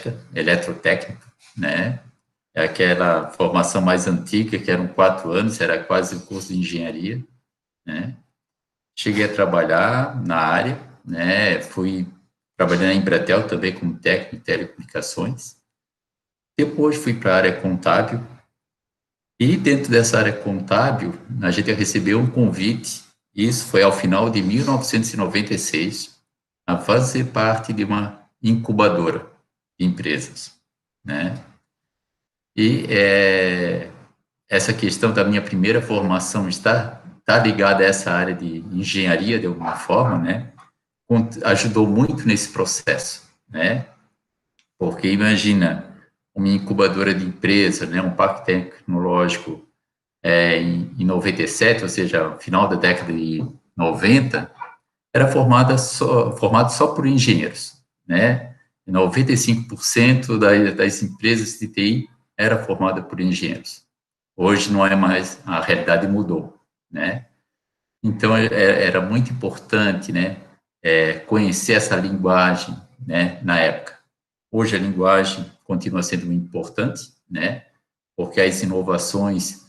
elétrica, eletrotécnica, né? É aquela formação mais antiga, que eram 4 anos, era quase o curso de engenharia, né? Cheguei a trabalhar na área, né? Fui trabalhando na Embratel também como técnico em telecomunicações. Depois fui para a área contábil, e dentro dessa área contábil, a gente recebeu um convite, isso foi ao final de 1996, a fazer parte de uma incubadora de empresas, né? E essa questão da minha primeira formação está ligada a essa área de engenharia, de alguma forma, né? Ajudou muito nesse processo, né? Porque imagina, uma incubadora de empresa, né? Um parque tecnológico em 97, ou seja, final da década de 90, era formado só por engenheiros, né? 95% das empresas de TI era formada por engenheiros. Hoje não é mais, a realidade mudou, né? Então, era muito importante, né, conhecer essa linguagem, né, na época. Hoje a linguagem continua sendo muito importante, né, porque as inovações,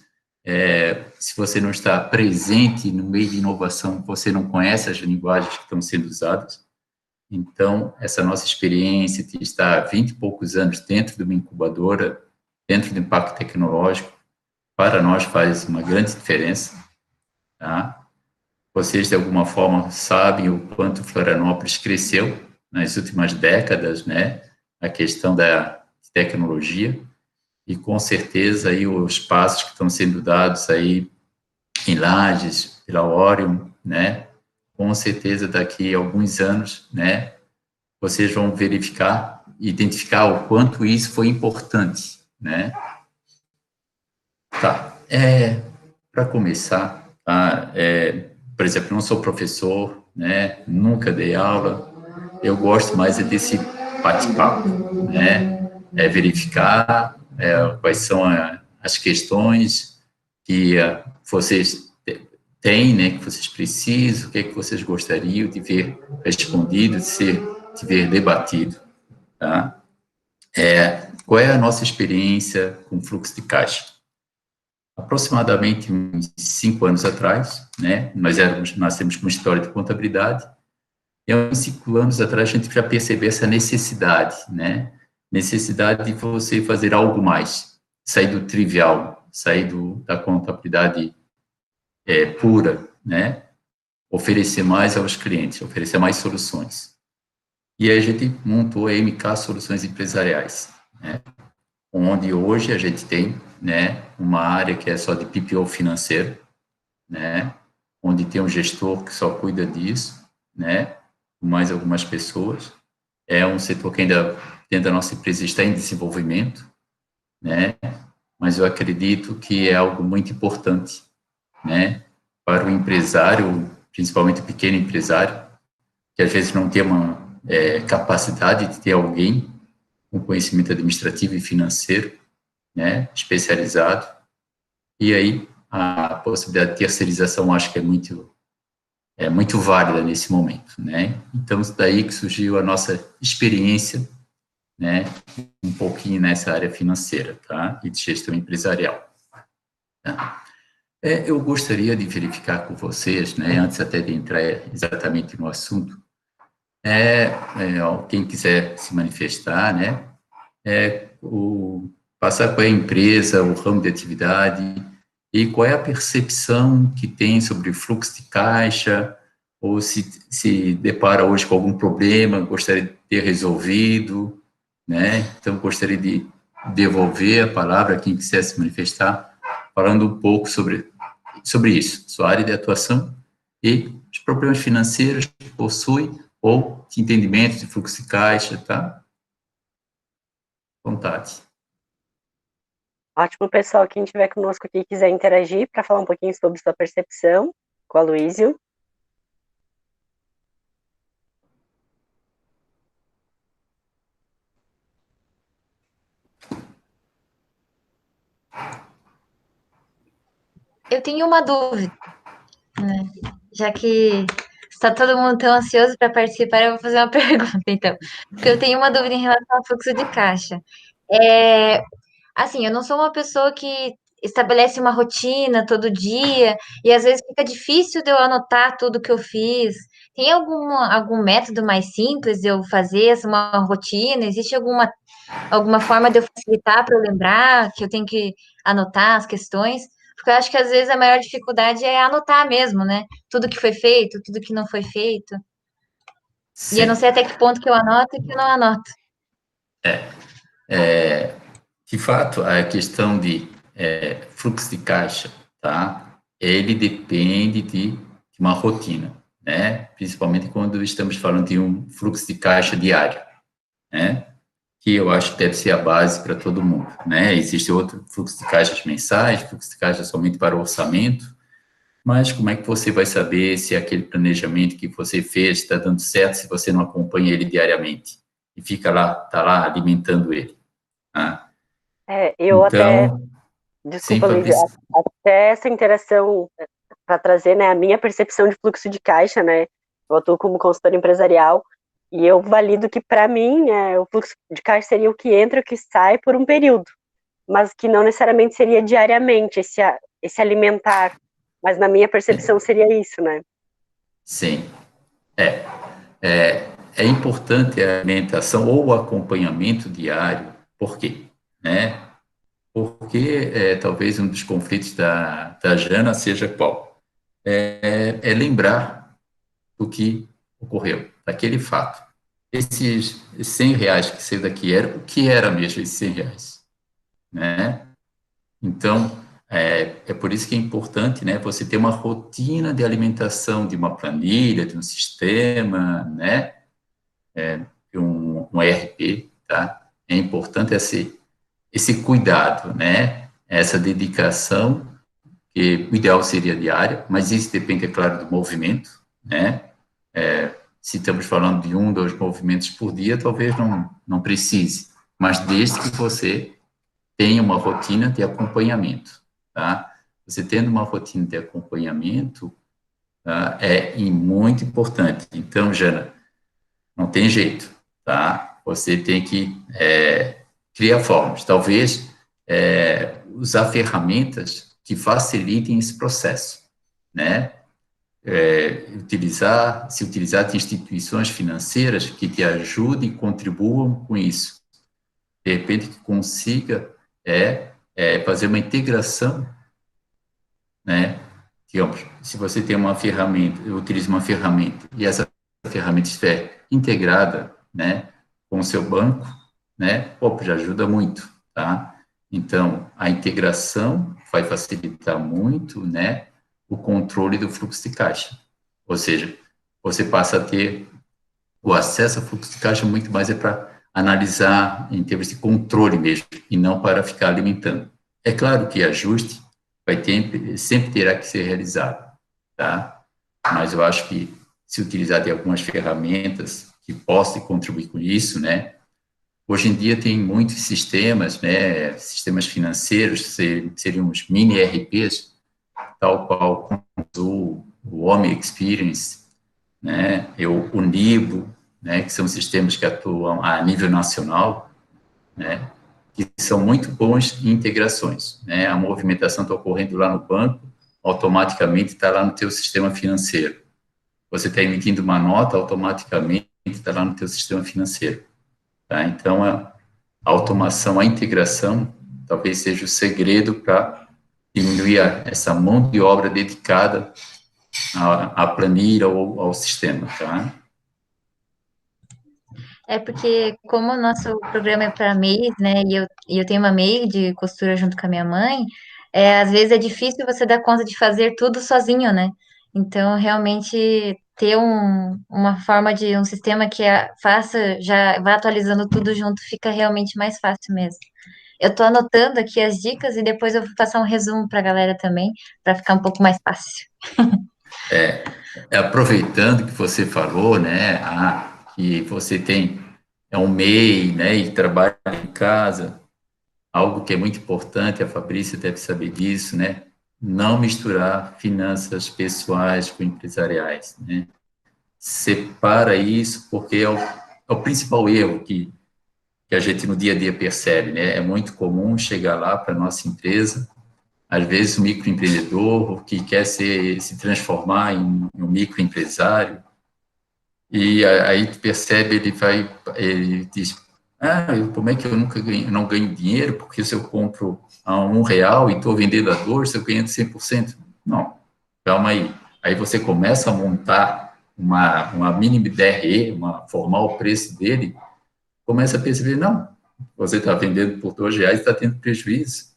se você não está presente no meio de inovação, você não conhece as linguagens que estão sendo usadas. Então, essa nossa experiência de estar 20 e poucos anos dentro de uma incubadora, dentro de um parque tecnológico, para nós faz uma grande diferença, tá? Vocês, de alguma forma, sabem o quanto Florianópolis cresceu nas últimas décadas, né? A questão da tecnologia, e com certeza aí os passos que estão sendo dados aí em Lages, pela Orion, né? Com certeza daqui a alguns anos, né? Vocês vão verificar, identificar o quanto isso foi importante, né? Tá, para começar, tá? Por exemplo, não sou professor, né? Nunca dei aula. Eu gosto mais desse bate-papo, né? Verificar quais são as questões que vocês têm, né? Que vocês precisam, o que é que vocês gostariam de ver respondido, de ver debatido, tá? Qual é a nossa experiência com fluxo de caixa? Aproximadamente uns 5 anos atrás, né, nascemos com uma história de contabilidade, e há uns 5 anos atrás a gente já percebeu essa necessidade, né, necessidade de você fazer algo mais, sair do trivial, sair da contabilidade pura, né, oferecer mais aos clientes, oferecer mais soluções. E aí a gente montou a MK Soluções Empresariais, né, onde hoje a gente tem, né, uma área que é só de PPO financeiro, né, onde tem um gestor que só cuida disso, né, com mais algumas pessoas. É um setor que ainda, dentro da nossa empresa, está em desenvolvimento, né, mas eu acredito que é algo muito importante, né, para o empresário, principalmente o pequeno empresário, que às vezes não tem uma capacidade de ter alguém com conhecimento administrativo e financeiro, né, especializado, e aí a possibilidade de terceirização acho que é muito válida nesse momento, né? Então, daí que surgiu a nossa experiência, né, um pouquinho nessa área financeira, tá? E de gestão empresarial. Tá? Eu gostaria de verificar com vocês, né, antes até de entrar exatamente no assunto, quem quiser se manifestar, né, passar qual é a empresa, o ramo de atividade e qual é a percepção que tem sobre o fluxo de caixa, ou se depara hoje com algum problema, gostaria de ter resolvido, né? Então, gostaria de devolver a palavra a quem quiser se manifestar, falando um pouco sobre isso, sua área de atuação e os problemas financeiros que possui, ou de entendimento de fluxo de caixa, tá? Vontade. Ótimo, pessoal. Quem estiver conosco aqui e quiser interagir para falar um pouquinho sobre sua percepção com a Aloysio. Eu tenho uma dúvida, né? Já que está todo mundo tão ansioso para participar, eu vou fazer uma pergunta, então. Porque eu tenho uma dúvida em relação ao fluxo de caixa. É, assim, eu não sou uma pessoa que estabelece uma rotina todo dia, e às vezes fica difícil de eu anotar tudo que eu fiz. Tem algum método mais simples de eu fazer uma rotina? Existe alguma forma de eu facilitar para eu lembrar que eu tenho que anotar as questões? Porque eu acho que às vezes a maior dificuldade é anotar mesmo, né? Tudo que foi feito, tudo que não foi feito. E eu não Sim. sei até que ponto que eu anoto e que eu não anoto. De fato, a questão de fluxo de caixa, tá? Ele depende de uma rotina, né? Principalmente quando estamos falando de um fluxo de caixa diário, né? Que eu acho que deve ser a base para todo mundo, né? Existe outro fluxo de caixas mensais, fluxo de caixa somente para o orçamento, mas como é que você vai saber se aquele planejamento que você fez está dando certo se você não acompanha ele diariamente e fica lá, tá lá alimentando ele, tá? Eu até, Então, sim, desculpa, Luiz, Fabrício. até essa interação para trazer, né, a minha percepção de fluxo de caixa, né? Eu atuo como consultor empresarial e eu valido que, para mim, o fluxo de caixa seria o que entra e o que sai por um período, mas que não necessariamente seria diariamente esse alimentar. Mas na minha percepção seria isso, né? Sim, é, é importante a alimentação ou o acompanhamento diário. Por quê? Né? Porque talvez um dos conflitos da Jana seja qual? É lembrar do que ocorreu, daquele fato. Esses R$ 100 que saiu daqui, o que era mesmo esses R$ 100? Né? Então, é por isso que é importante, né, você ter uma rotina de alimentação, de uma planilha, de um sistema, né, de um ERP, tá? É importante esse cuidado, né, essa dedicação, que o ideal seria diária, mas isso depende, é claro, do movimento, né? Se estamos falando de 1, 2 movimentos por dia, talvez não precise, mas desde que você tenha uma rotina de acompanhamento, tá? Você tendo uma rotina de acompanhamento, tá? Muito importante. Então, Jana, não tem jeito, tá? Você tem que criar formas, talvez usar ferramentas que facilitem esse processo, né? Se utilizar de instituições financeiras que te ajudem e contribuam com isso. De repente, que consiga fazer uma integração, né? Digamos, se você tem uma ferramenta, eu utilizo uma ferramenta, e essa ferramenta estiver integrada, né, com o seu banco, né, já ajuda muito, tá? Então, a integração vai facilitar muito, né, o controle do fluxo de caixa. Ou seja, você passa a ter o acesso ao fluxo de caixa muito mais para analisar em termos de controle mesmo, e não para ficar alimentando. É claro que ajuste sempre terá que ser realizado, tá? Mas eu acho que se utilizar de algumas ferramentas que possam contribuir com isso, né? Hoje em dia tem muitos sistemas, né? Sistemas financeiros, seriam os mini ERPs, tal qual o Home Experience, né? O Nibo, né? Que são sistemas que atuam a nível nacional, né? Que são muito bons em integrações, né? A movimentação está ocorrendo lá no banco, automaticamente está lá no teu sistema financeiro. Você está emitindo uma nota, automaticamente está lá no teu sistema financeiro, tá? Então, a automação, a integração, talvez seja o segredo para diminuir essa mão de obra dedicada à planilha ou ao sistema, tá? É porque, como o nosso programa é para MEI, né, e eu tenho uma MEI de costura junto com a minha mãe, às vezes é difícil você dar conta de fazer tudo sozinho, né? Então, realmente, ter uma forma de um sistema que faça, já vá atualizando tudo junto, fica realmente mais fácil mesmo. Eu tô anotando aqui as dicas e depois eu vou passar um resumo para a galera também, para ficar um pouco mais fácil. Aproveitando que você falou, né, que você tem um MEI, né, e trabalha em casa, algo que é muito importante, a Fabrícia deve saber disso, né, não misturar finanças pessoais com empresariais, né, separa isso, porque é o principal erro que a gente no dia a dia percebe, né? É muito comum chegar lá para a nossa empresa, às vezes o microempreendedor que quer se transformar em um microempresário, e aí tu percebe, ele diz, como é que eu não ganho dinheiro, porque se eu compro a R$ 1 e estou vendendo a 2, eu ganho 100%. Não, calma aí. Aí você começa a montar uma mínima DRE, formar o preço dele, começa a perceber, não, você está vendendo por R$ 2 e está tendo prejuízo.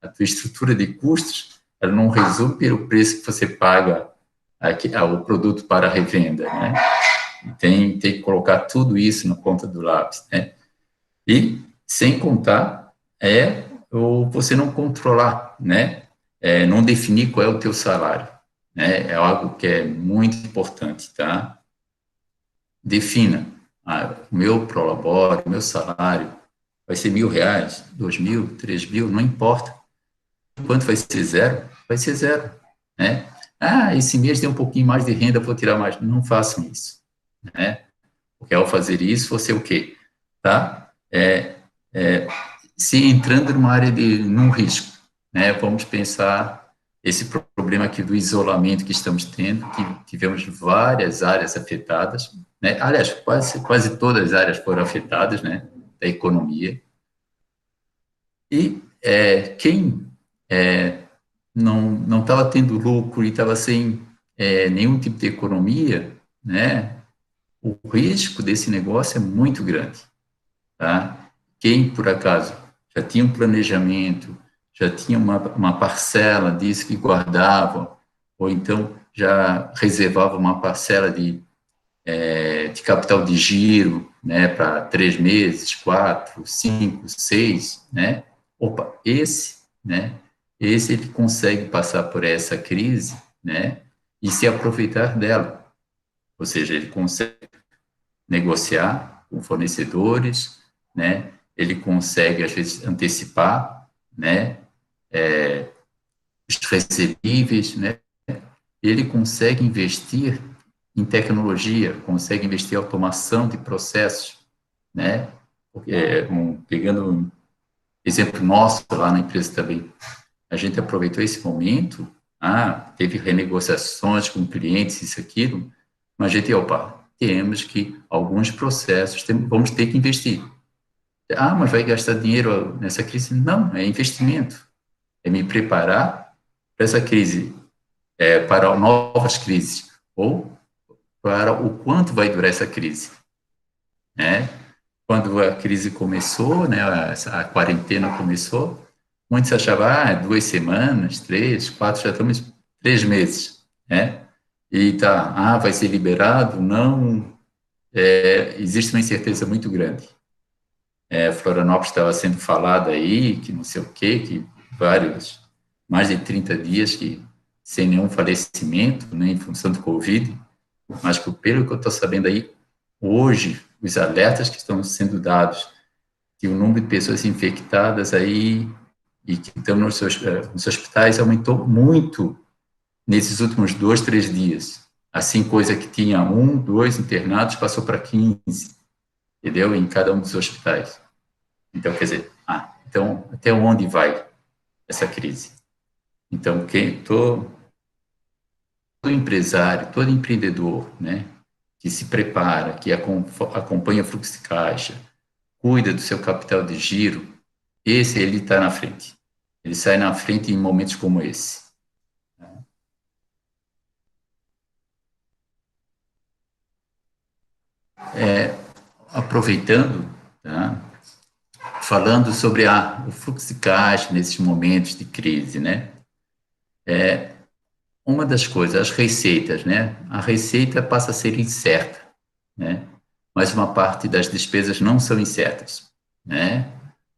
A tua estrutura de custos, ela não resume pelo preço que você paga o produto para a revenda, né? Tem que colocar tudo isso na ponta do lápis, né? E, sem contar, você não controlar, né? Não definir qual é o teu salário, né? É algo que é muito importante, tá? Defina, o meu prolabore, o meu salário vai ser R$ 1.000, 2.000, 3.000, não importa. Quanto vai ser zero? Vai ser zero, né? Esse mês tem um pouquinho mais de renda, vou tirar mais. Não façam isso, né? Porque ao fazer isso, você o quê? Tá? Se entrando num risco, né? Vamos pensar esse problema aqui do isolamento que estamos tendo, que tivemos várias áreas afetadas, né? Aliás, quase todas as áreas foram afetadas, né? Da economia. E quem não estava tendo lucro e estava sem nenhum tipo de economia, né? O risco desse negócio é muito grande, tá? Quem, por acaso, já tinha um planejamento, já tinha uma parcela disso que guardava, ou então já reservava uma parcela de capital de giro, né, para 3 meses, 4, 5, 6, né? Opa, esse ele consegue passar por essa crise, né, e se aproveitar dela. Ou seja, ele consegue negociar com fornecedores, né? Ele consegue, às vezes, antecipar, né? Os recebíveis, né? Ele consegue investir em tecnologia, consegue investir em automação de processos, né? Pegando um exemplo nosso lá na empresa também, a gente aproveitou esse momento, teve renegociações com clientes, isso, aquilo, mas a gente, temos que, alguns processos, vamos ter que investir. Mas vai gastar dinheiro nessa crise? Não, é investimento. É me preparar para essa crise, para novas crises, ou para o quanto vai durar essa crise, né? Quando a crise começou, né, a quarentena começou, muitos achavam, 2 semanas, 3, 4, já estamos 3 meses, né? E vai ser liberado? Não, existe uma incerteza muito grande. Florianópolis estava sendo falado aí, que não sei o quê, que mais de 30 dias sem nenhum falecimento, né, em função do Covid, mas pelo que eu estou sabendo aí, hoje, os alertas que estão sendo dados, que o número de pessoas infectadas aí e que estão nos hospitais aumentou muito nesses últimos 2, 3 dias. Assim, coisa que tinha 1, 2 internados passou para 15, entendeu? Em cada um dos hospitais. Então, quer dizer, então, até onde vai essa crise? Então, todo empresário, todo empreendedor, né, que se prepara, que acompanha o fluxo de caixa, cuida do seu capital de giro, ele está na frente. Ele sai na frente em momentos como esse. Aproveitando, tá, falando sobre o fluxo de caixa nesses momentos de crise, né? Uma das coisas, as receitas, né? A receita passa a ser incerta, né? Mas uma parte das despesas não são incertas, né?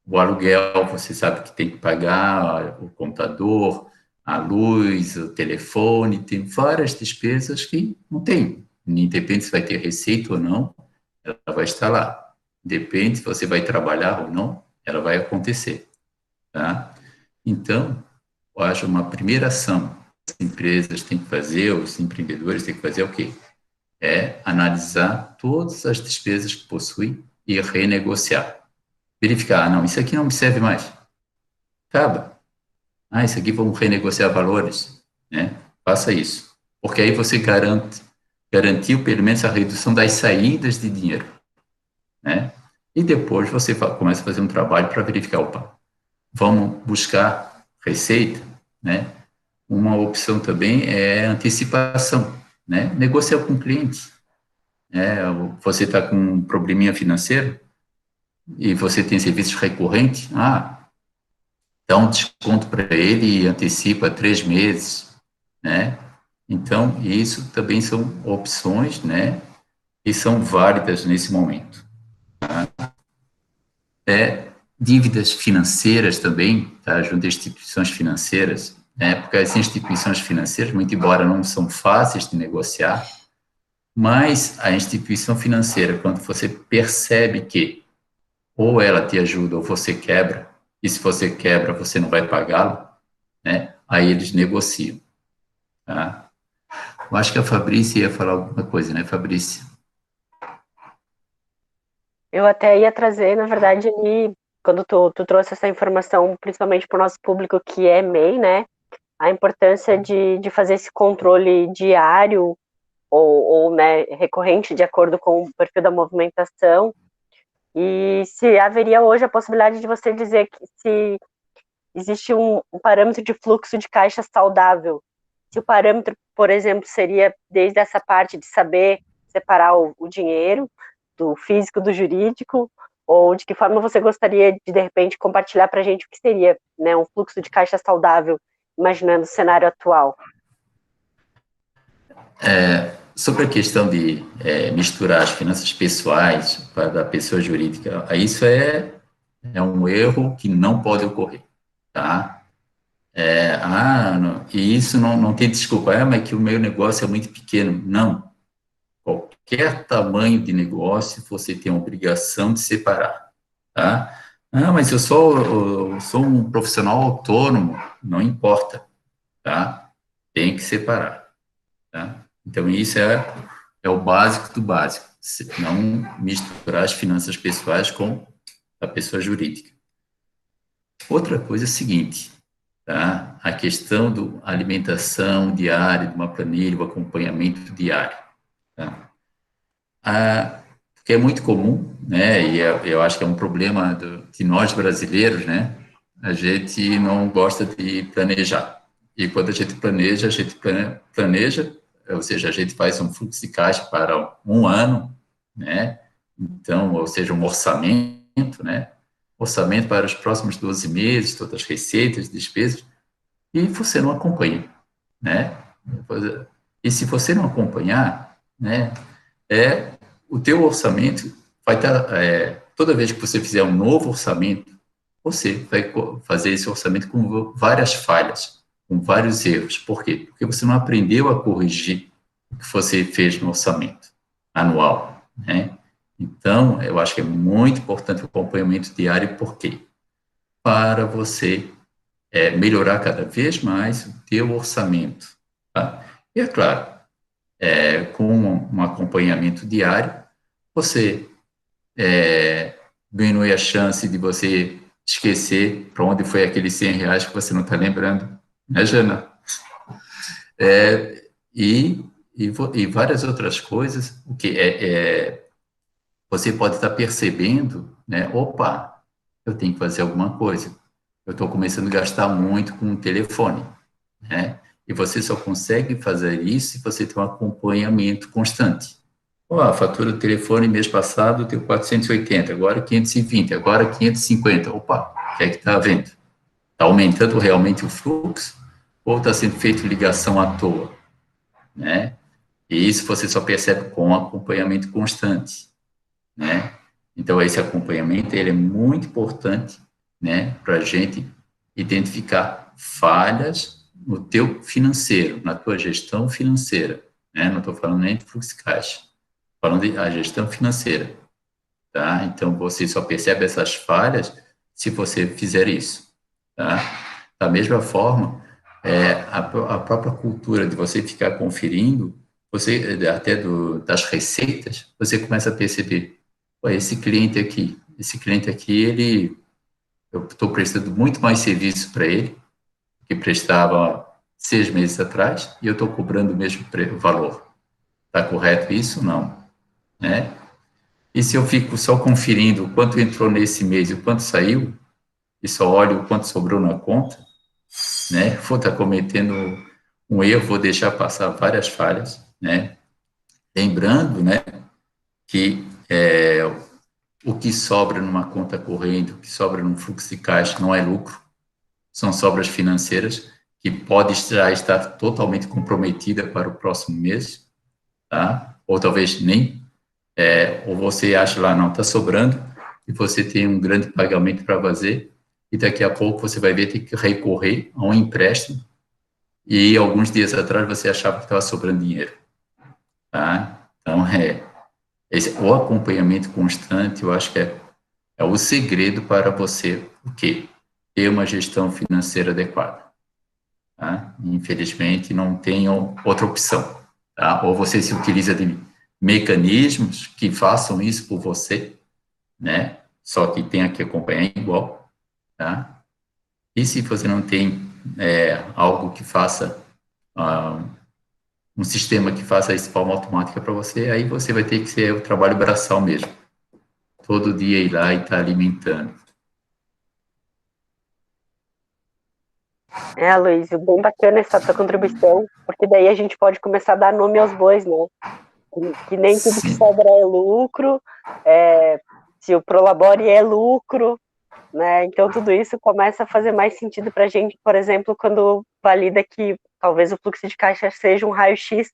O aluguel, você sabe que tem que pagar, o computador, a luz, o telefone, tem várias despesas que não tem. Independente se vai ter receita ou não, ela vai estar lá. Depende se você vai trabalhar ou não, ela vai acontecer, tá? Então, eu acho uma primeira ação que as empresas têm que fazer, os empreendedores têm que fazer é o quê? é analisar todas as despesas que possui e renegociar. Verificar, não, isso aqui não me serve mais. Acaba. Isso aqui vamos renegociar valores, né? Faça isso. Porque aí você garantiu pelo menos a redução das saídas de dinheiro, né? E depois você começa a fazer um trabalho para verificar, opa, vamos buscar receita, né? Uma opção também é antecipação, né? Negociar com o cliente. Você está com um probleminha financeiro e você tem serviços recorrentes, dá um desconto para ele e antecipa 3 meses, né? Então, isso também são opções, né? E são válidas nesse momento. Dívidas financeiras também, tá? Junto a instituições financeiras, né? Porque as instituições financeiras, muito embora não são fáceis de negociar, mas a instituição financeira, quando você percebe que ou ela te ajuda ou você quebra, e se você quebra, você não vai pagá-lo, né? Aí eles negociam, tá? Eu acho que a Fabrícia ia falar alguma coisa, né, Fabrícia? Eu até ia trazer, na verdade, ali, quando tu trouxe essa informação, principalmente para o nosso público que é MEI, né? A importância de fazer esse controle diário ou né, recorrente de acordo com o perfil da movimentação. E se haveria hoje a possibilidade de você dizer que se existe um parâmetro de fluxo de caixa saudável, se o parâmetro, por exemplo, seria desde essa parte de saber separar o dinheiro do físico do jurídico, ou de que forma você gostaria de repente, compartilhar para a gente o que seria, né, um fluxo de caixa saudável, imaginando o cenário atual? Sobre a questão de misturar as finanças pessoais para a pessoa jurídica, isso é um erro que não pode ocorrer, tá? E isso não tem desculpa, mas que o meu negócio é muito pequeno. Não. Qualquer tamanho de negócio, você tem a obrigação de separar, tá? Mas eu sou um profissional autônomo, não importa, tá? Tem que separar, tá? Então, isso é o básico do básico. Não misturar as finanças pessoais com a pessoa jurídica. Outra coisa é a seguinte, tá? A questão da alimentação diária, de uma planilha, o acompanhamento diário, tá? Que é muito comum, né? E eu acho que é um problema de nós brasileiros, né? A gente não gosta de planejar. E quando a gente planeja, ou seja, a gente faz um fluxo de caixa para um ano, né? Então, ou seja, um orçamento, né? Orçamento para os próximos 12 meses, todas as receitas, despesas, e você não acompanha, né? E se você não acompanhar, né? O teu orçamento vai estar, toda vez que você fizer um novo orçamento, você vai fazer esse orçamento com várias falhas, com vários erros. Por quê? Porque você não aprendeu a corrigir o que você fez no orçamento anual, né? Então, eu acho que é muito importante o acompanhamento diário, por quê? Para você melhorar cada vez mais o teu orçamento, tá? E, é claro, com um acompanhamento diário, você diminui a chance de você esquecer para onde foi aqueles 100 reais que você não está lembrando, né, Jana? E várias outras coisas, o que você pode estar percebendo, né? Opa, eu tenho que fazer alguma coisa. Eu estou começando a gastar muito com o telefone, né? E você só consegue fazer isso se você tem um acompanhamento constante. A fatura do telefone mês passado deu 480, agora 520, agora 550. Opa, o que é que está havendo? Está aumentando realmente o fluxo ou está sendo feita ligação à toa? Né? E isso você só percebe com acompanhamento constante, né? Então, esse acompanhamento ele é muito importante, né, para a gente identificar falhas no teu financeiro, na tua gestão financeira, né? Não estou falando nem de fluxo de caixa, falando da gestão financeira, tá? Então, você só percebe essas falhas se você fizer isso, tá? Da mesma forma, a própria cultura de você ficar conferindo você, até das receitas, você começa a perceber, pô, esse cliente aqui, eu estou prestando muito mais serviço para ele, que prestava 6 meses atrás, e eu estou cobrando o mesmo valor. Está correto isso? Não. Né? E se eu fico só conferindo o quanto entrou nesse mês e o quanto saiu, e só olho o quanto sobrou na conta, né? Vou estar cometendo um erro, vou deixar passar várias falhas, né? Lembrando, né, que o que sobra numa conta corrente, o que sobra num fluxo de caixa não é lucro, são sobras financeiras que pode já estar totalmente comprometida para o próximo mês, tá? Ou talvez nem, ou você acha lá, não, está sobrando, e você tem um grande pagamento para fazer, e daqui a pouco você vai ver ter que recorrer a um empréstimo, e alguns dias atrás você achava que estava sobrando dinheiro, tá? Então, o acompanhamento constante, eu acho que é o segredo para você, o quê? Ter uma gestão financeira adequada. Tá? Infelizmente, não tem outra opção. Tá? Ou você se utiliza de mecanismos que façam isso por você, né? Só que tenha que acompanhar igual. Tá? E se você não tem algo que faça, um sistema que faça isso de forma automática para você, aí você vai ter que ser o trabalho braçal mesmo. Todo dia ir lá e estar alimentando. Luiz, bem bacana essa tua contribuição, porque daí a gente pode começar a dar nome aos bois, né? Que nem tudo que sobra é lucro, se o Prolabore é lucro, né? Então tudo isso começa a fazer mais sentido para a gente, por exemplo, quando valida que talvez o fluxo de caixa seja um raio-x,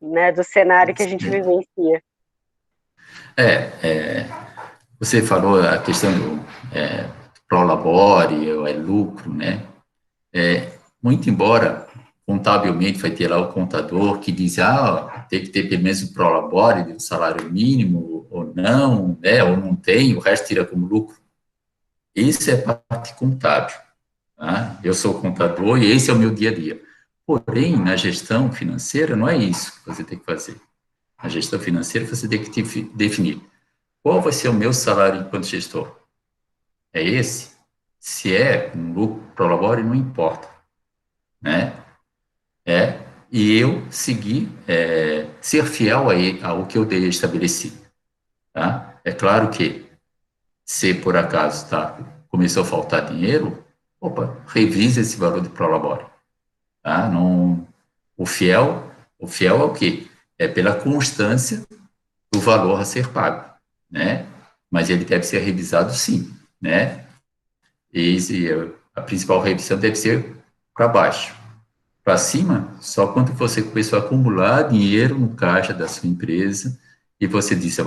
né, do cenário que a gente vivencia. Você falou a questão do Prolabore, é lucro, né? Muito embora, contabilmente, vai ter lá o contador que diz, tem que ter pelo menos o Prolabore, o salário mínimo, ou não, né? Ou não tem, o resto tira como lucro. Isso é parte contábil. Tá? Eu sou contador e esse é o meu dia a dia. Porém, na gestão financeira, não é isso que você tem que fazer. Na gestão financeira, você tem que definir qual vai ser o meu salário enquanto gestor. É esse? Se é um lucro Prolabore, não importa. Né? E eu seguir, ser fiel ao que eu estabeleci. Tá? É claro que, se por acaso começou a faltar dinheiro, revise esse valor de Prolabore. Tá? Não, o fiel é o quê? É pela constância do valor a ser pago, né? Mas ele deve ser revisado sim, né? E a principal revisão deve ser para baixo. Para cima, só quando você começou a acumular dinheiro no caixa da sua empresa e você disse,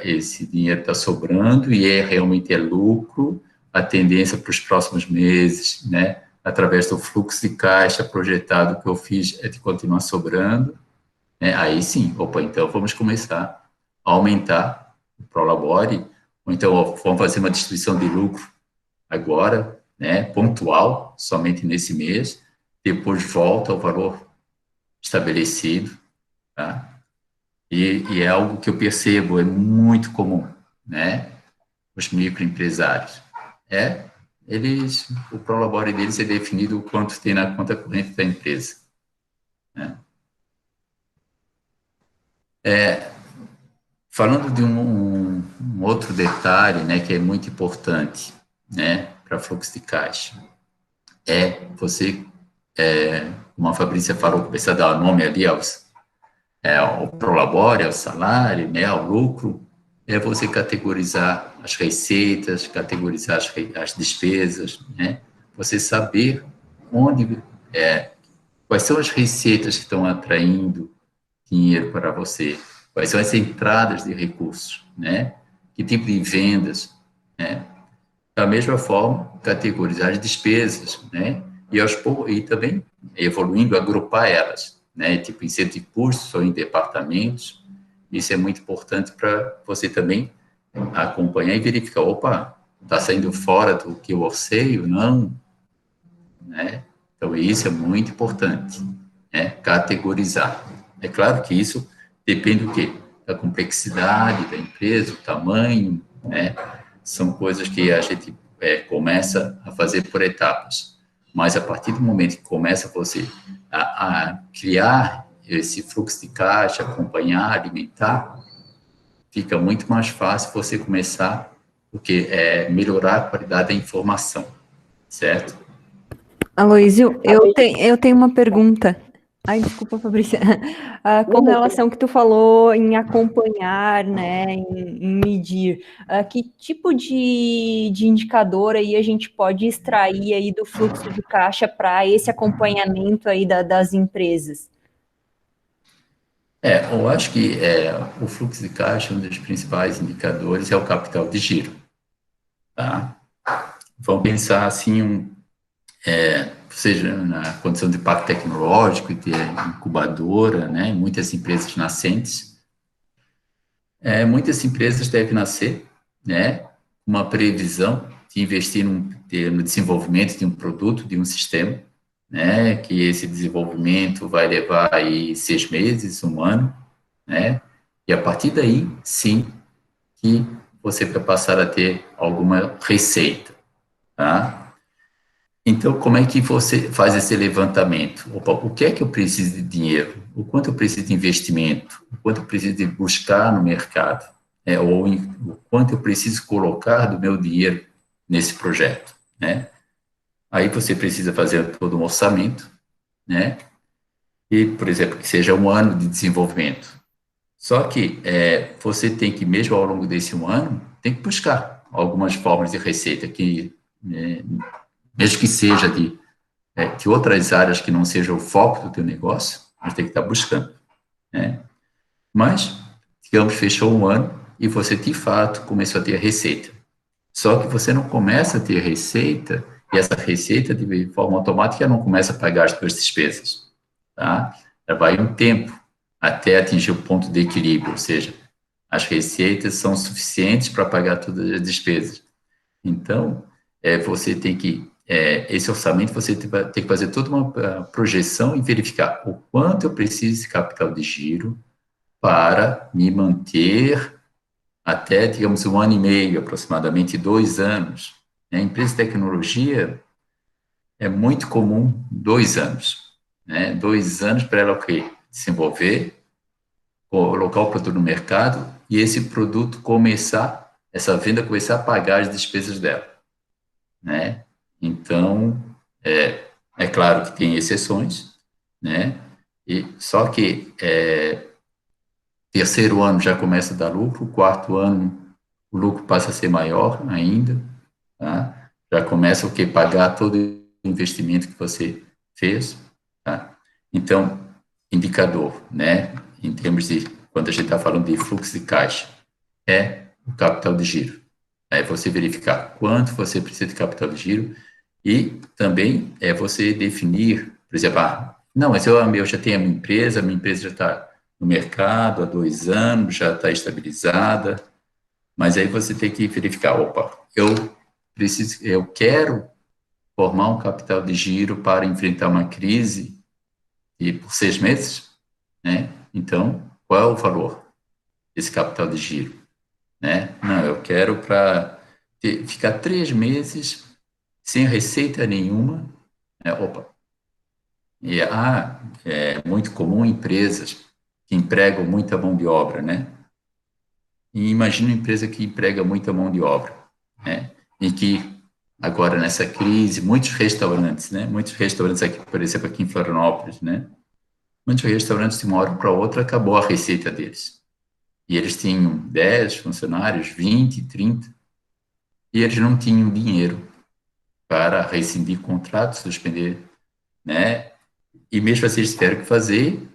esse dinheiro está sobrando e realmente é lucro, a tendência para os próximos meses, né? Através do fluxo de caixa projetado que eu fiz é de continuar sobrando, né? Aí sim, então vamos começar a aumentar o Prolabore, ou então vamos fazer uma distribuição de lucro agora, né, pontual, somente nesse mês, depois volta ao valor estabelecido, tá? E é algo que eu percebo, é muito comum, né? Os microempresários. O Prolabore deles é definido o quanto tem na conta corrente da empresa. Né? Falando de um outro detalhe, né, que é muito importante, né, para fluxo de caixa, você, como a Fabrícia falou, começar a dar nome ali ao Prolabore, ao salário, né, ao lucro, você categorizar as receitas, categorizar as despesas, né, você saber quais são as receitas que estão atraindo dinheiro para você, quais são as entradas de recursos, né? Que tipo de vendas, né? Da mesma forma, categorizar as despesas, né? E também, evoluindo, agrupar elas, né? Tipo, em centro de custos ou em departamentos. Isso é muito importante para você também acompanhar e verificar, está saindo fora do que eu orcei ou não, né? Então, isso é muito importante, né? Categorizar. É claro que isso depende do quê? Da complexidade da empresa, o tamanho, né? São coisas que a gente começa a fazer por etapas. Mas a partir do momento que começa você a criar esse fluxo de caixa, acompanhar, alimentar, fica muito mais fácil você começar melhorar a qualidade da informação, certo? Aloysio, eu tenho uma pergunta. Ai, desculpa, Fabrícia. Com relação ao que tu falou em acompanhar, né, em medir, que tipo de indicador aí a gente pode extrair aí do fluxo de caixa para esse acompanhamento aí das empresas? Eu acho que o fluxo de caixa, um dos principais indicadores é o capital de giro, tá? Vamos pensar assim, seja na condição de parque tecnológico e de incubadora, né, muitas empresas nascentes. Muitas empresas devem nascer, né, uma previsão de investir no desenvolvimento de um produto, de um sistema, né, que esse desenvolvimento vai levar aí 6 meses, 1 ano, né, e a partir daí, sim, que você vai passar a ter alguma receita, tá? Então, como é que você faz esse levantamento? Opa, o que é que eu preciso de dinheiro? O quanto eu preciso de investimento? O quanto eu preciso de buscar no mercado? O quanto eu preciso colocar do meu dinheiro nesse projeto, né? Aí você precisa fazer todo um orçamento, né? E, por exemplo, que seja 1 ano de desenvolvimento. Só que você tem que, mesmo ao longo desse 1 ano, tem que buscar algumas formas de receita que, mesmo que seja de outras áreas que não sejam o foco do teu negócio, mas tem que estar buscando, né? Mas, digamos, fechou 1 ano e você, de fato, começou a ter receita. Só que você não começa a ter receita, e essa receita, de forma automática, não começa a pagar as suas despesas, tá? Vai um tempo até atingir o ponto de equilíbrio, ou seja, as receitas são suficientes para pagar todas as despesas. Então, você tem que, esse orçamento, você tem que fazer toda uma projeção e verificar o quanto eu preciso de capital de giro para me manter até, digamos, 1 ano e meio, aproximadamente 2 anos. A empresa de tecnologia é muito comum 2 anos, né? 2 anos para ela o quê? Desenvolver, colocar o produto no mercado e esse produto começar, essa venda começar a pagar as despesas dela, né? Então, é claro que tem exceções, né? Só que terceiro ano já começa a dar lucro, 4º ano o lucro passa a ser maior ainda, tá? Já começa o que? Pagar todo o investimento que você fez, tá? Então, indicador, né? Em termos de, quando a gente está falando de fluxo de caixa, é o capital de giro. É você verificar quanto você precisa de capital de giro e também é você definir, por exemplo, não, mas eu já tenho a minha empresa já está no mercado há 2 anos, já está estabilizada, mas aí você tem que verificar, opa, eu quero formar um capital de giro para enfrentar uma crise e por 6 meses, né? Então, qual é o valor desse capital de giro, né? Não, eu quero para ficar 3 meses sem receita nenhuma, né? Opa, é muito comum empresas que empregam muita mão de obra, né? E imagina uma empresa que emprega muita mão de obra, né? E que agora nessa crise, muitos restaurantes, né? Muitos restaurantes aqui, por exemplo, aqui em Florianópolis, né? Muitos restaurantes de uma hora para outra acabou a receita deles. E eles tinham 10 funcionários, 20, 30, e eles não tinham dinheiro para rescindir contratos, suspender, né? E mesmo assim eles tiveram que fazer,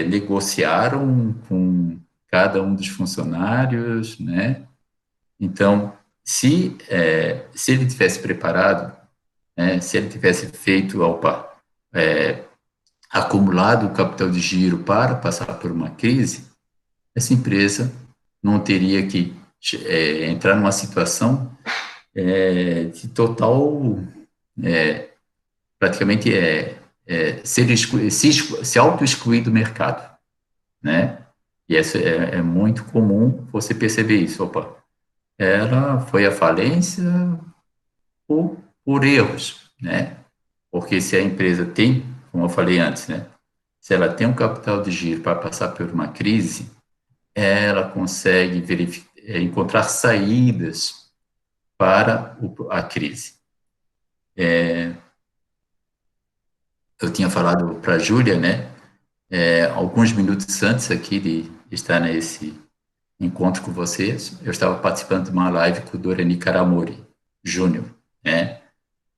negociaram com cada um dos funcionários, né? Então, se ele tivesse preparado, né, se ele tivesse feito, acumulado o capital de giro para passar por uma crise, essa empresa não teria que entrar numa situação de total, praticamente se auto-excluir do mercado, né? E isso é muito comum você perceber isso. Opa, ela foi à falência por erros, né? Porque se a empresa tem, como eu falei antes, né? Se ela tem um capital de giro para passar por uma crise, ela consegue encontrar saídas para a crise. Eu tinha falado para a Júlia, né? Alguns minutos antes aqui de estar nesse encontro com vocês, eu estava participando de uma live com o Dorani Caramori Júnior, né?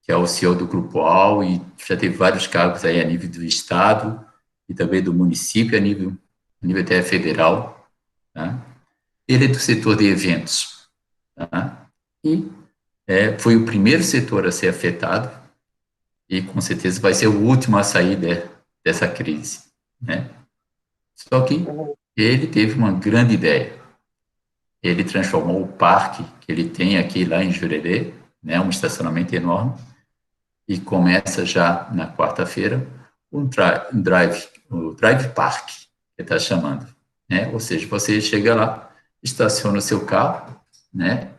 Que é o CEO do Grupo AL e já teve vários cargos aí a nível do Estado e também do município, a nível até federal. Tá? Ele é do setor de eventos. Tá? E foi o primeiro setor a ser afetado e, com certeza, vai ser o último a sair dessa crise. Né? Só que ele teve uma grande ideia. Ele transformou o parque que ele tem aqui lá em Jurerê, né, um estacionamento enorme, e começa já na quarta-feira o Drive Park, que está chamando. Né? Ou seja, você chega lá, estaciona o seu carro, né?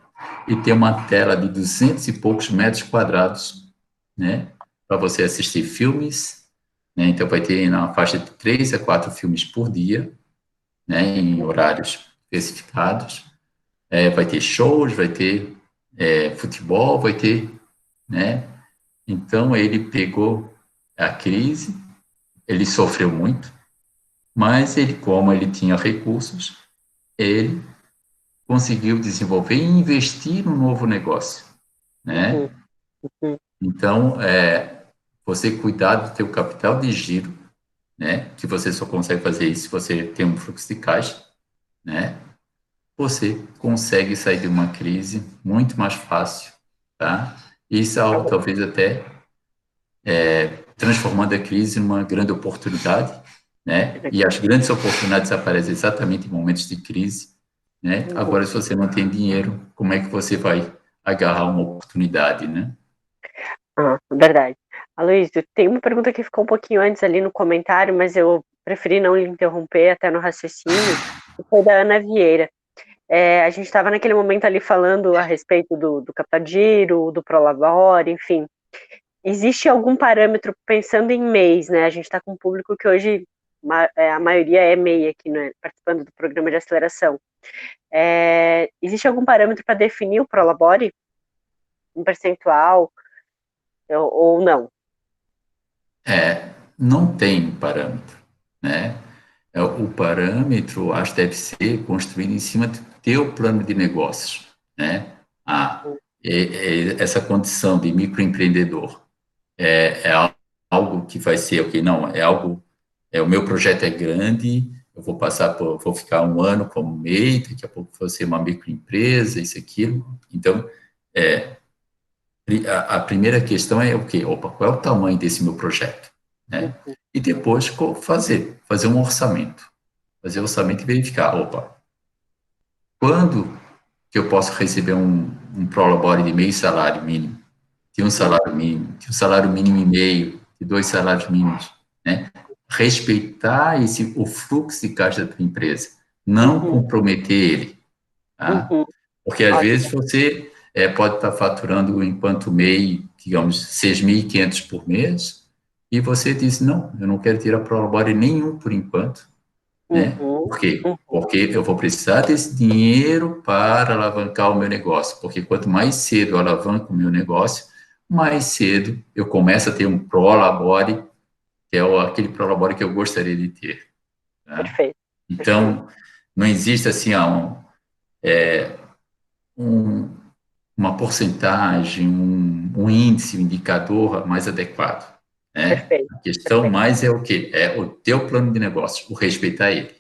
E tem uma tela de 200 e poucos metros quadrados, né? Para você assistir filmes, né? Então vai ter na faixa de 3 a 4 filmes por dia, né? Em horários especificados. Vai ter shows, vai ter futebol, vai ter, né? Então, ele pegou a crise, ele sofreu muito, mas como ele tinha recursos, ele conseguiu desenvolver e investir no novo negócio, né? Então, você cuidar do teu capital de giro, né? Que você só consegue fazer isso se você tem um fluxo de caixa, né? Você consegue sair de uma crise muito mais fácil, tá? Isso talvez até transformando a crise numa grande oportunidade, né? E as grandes oportunidades aparecem exatamente em momentos de crise, né? Agora, se você não tem dinheiro, como é que você vai agarrar uma oportunidade, né? Verdade. Aloysio, tem uma pergunta que ficou um pouquinho antes ali no comentário, mas eu preferi não lhe interromper até no raciocínio, que foi da Ana Vieira. A gente estava naquele momento ali falando a respeito do capital de giro, do Prolabore, enfim. Existe algum parâmetro, pensando em MEIs, né? A gente está com um público que hoje, a maioria é MEI aqui, né? Participando do programa de aceleração. Existe algum parâmetro para definir o Prolabore? Um percentual? Ou não? Não tem parâmetro, né? O parâmetro, acho que deve ser construído em cima do teu plano de negócios, né? Essa condição de microempreendedor é algo que vai ser o que não, é algo, o meu projeto é grande, eu vou ficar um ano como MEI, daqui a pouco vou ser uma microempresa, isso, aquilo. Então, a primeira questão é o quê? Opa, qual é o tamanho desse meu projeto? Né? E depois fazer um orçamento. Fazer orçamento e verificar, opa, quando que eu posso receber um prolabore de meio salário mínimo, de um salário mínimo, de um salário mínimo e meio, de 2 salários mínimos, né? Respeitar o fluxo de caixa da tua empresa, não comprometer ele, tá? Porque às vezes você pode estar faturando enquanto MEI, digamos, 6.500 por mês, e você diz, não, eu não quero tirar prolabore nenhum por enquanto, né? Por quê? Porque eu vou precisar desse dinheiro para alavancar o meu negócio, porque quanto mais cedo eu alavanco o meu negócio, mais cedo eu começo a ter um prolabore, que é aquele prolabore que eu gostaria de ter. Tá? Perfeito. Então, não existe assim uma porcentagem, um índice, um indicador mais adequado. Né? Perfeito. A questão mais é o quê? É o teu plano de negócio, o respeitar ele.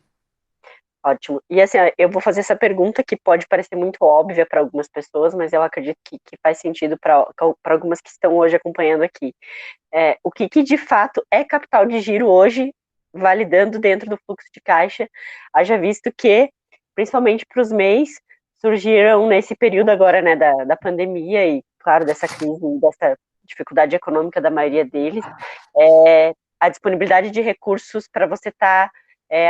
Ótimo. E assim, eu vou fazer essa pergunta que pode parecer muito óbvia para algumas pessoas, mas eu acredito que faz sentido para algumas que estão hoje acompanhando aqui. O que de fato é capital de giro hoje, validando dentro do fluxo de caixa, haja visto que, principalmente para os MEIs, surgiram nesse período agora, né, da pandemia e, claro, dessa crise, dificuldade econômica da maioria deles, é a disponibilidade de recursos para você estar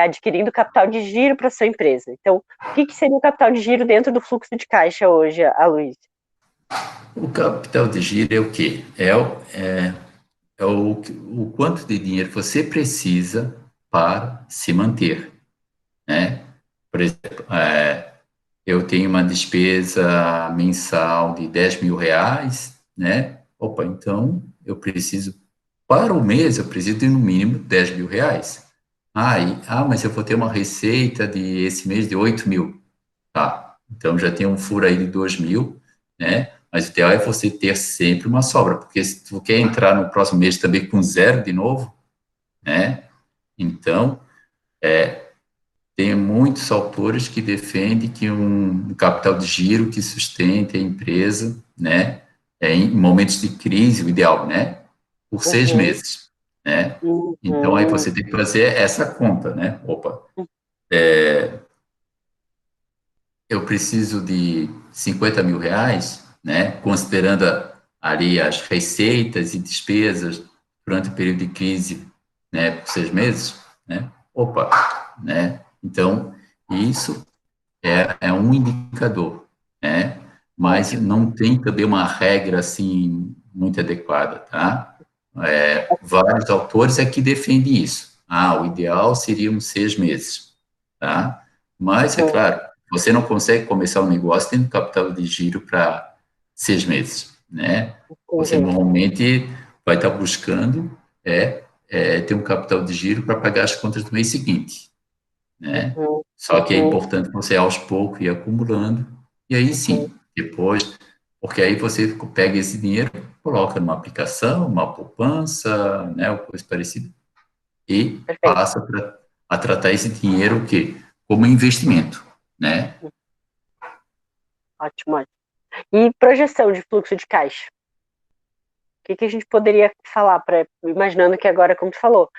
adquirindo capital de giro para sua empresa. Então, o que seria o capital de giro dentro do fluxo de caixa hoje, Aloysio? O capital de giro é o quê? É o quanto de dinheiro você precisa para se manter, né? Por exemplo, eu tenho uma despesa mensal de 10 mil reais, né? Opa, então eu preciso, para o mês, eu preciso de no mínimo 10 mil reais. Mas eu vou ter uma receita de esse mês de 8 mil. Tá, então já tem um furo aí de 2 mil, né? Mas o ideal é você ter sempre uma sobra, porque se tu quer entrar no próximo mês também com zero de novo, né? Então, tem muitos autores que defendem que um capital de giro que sustente a empresa, né? Em momentos de crise, o ideal, né? Por 6 meses, né? Então, aí você tem que fazer essa conta, né? Opa, eu preciso de 50 mil reais, né, considerando ali as receitas e despesas durante o período de crise, né, por 6 meses, né, né, então, isso é um indicador, né, mas não tem também uma regra, assim, muito adequada, tá? Vários autores que defendem isso. O ideal seriam 6 meses, tá? Mas, é claro, você não consegue começar um negócio tendo capital de giro para 6 meses, né? Você normalmente vai estar buscando ter um capital de giro para pagar as contas do mês seguinte, né? Só que é importante você, aos poucos, ir acumulando, e aí sim, depois, porque aí você pega esse dinheiro, coloca numa aplicação, uma poupança, né, ou coisa parecida, e passa a tratar esse dinheiro o quê? Como investimento, né? Ótimo, ótimo. E projeção de fluxo de caixa? O que a gente poderia falar, imaginando que agora, como tu falou,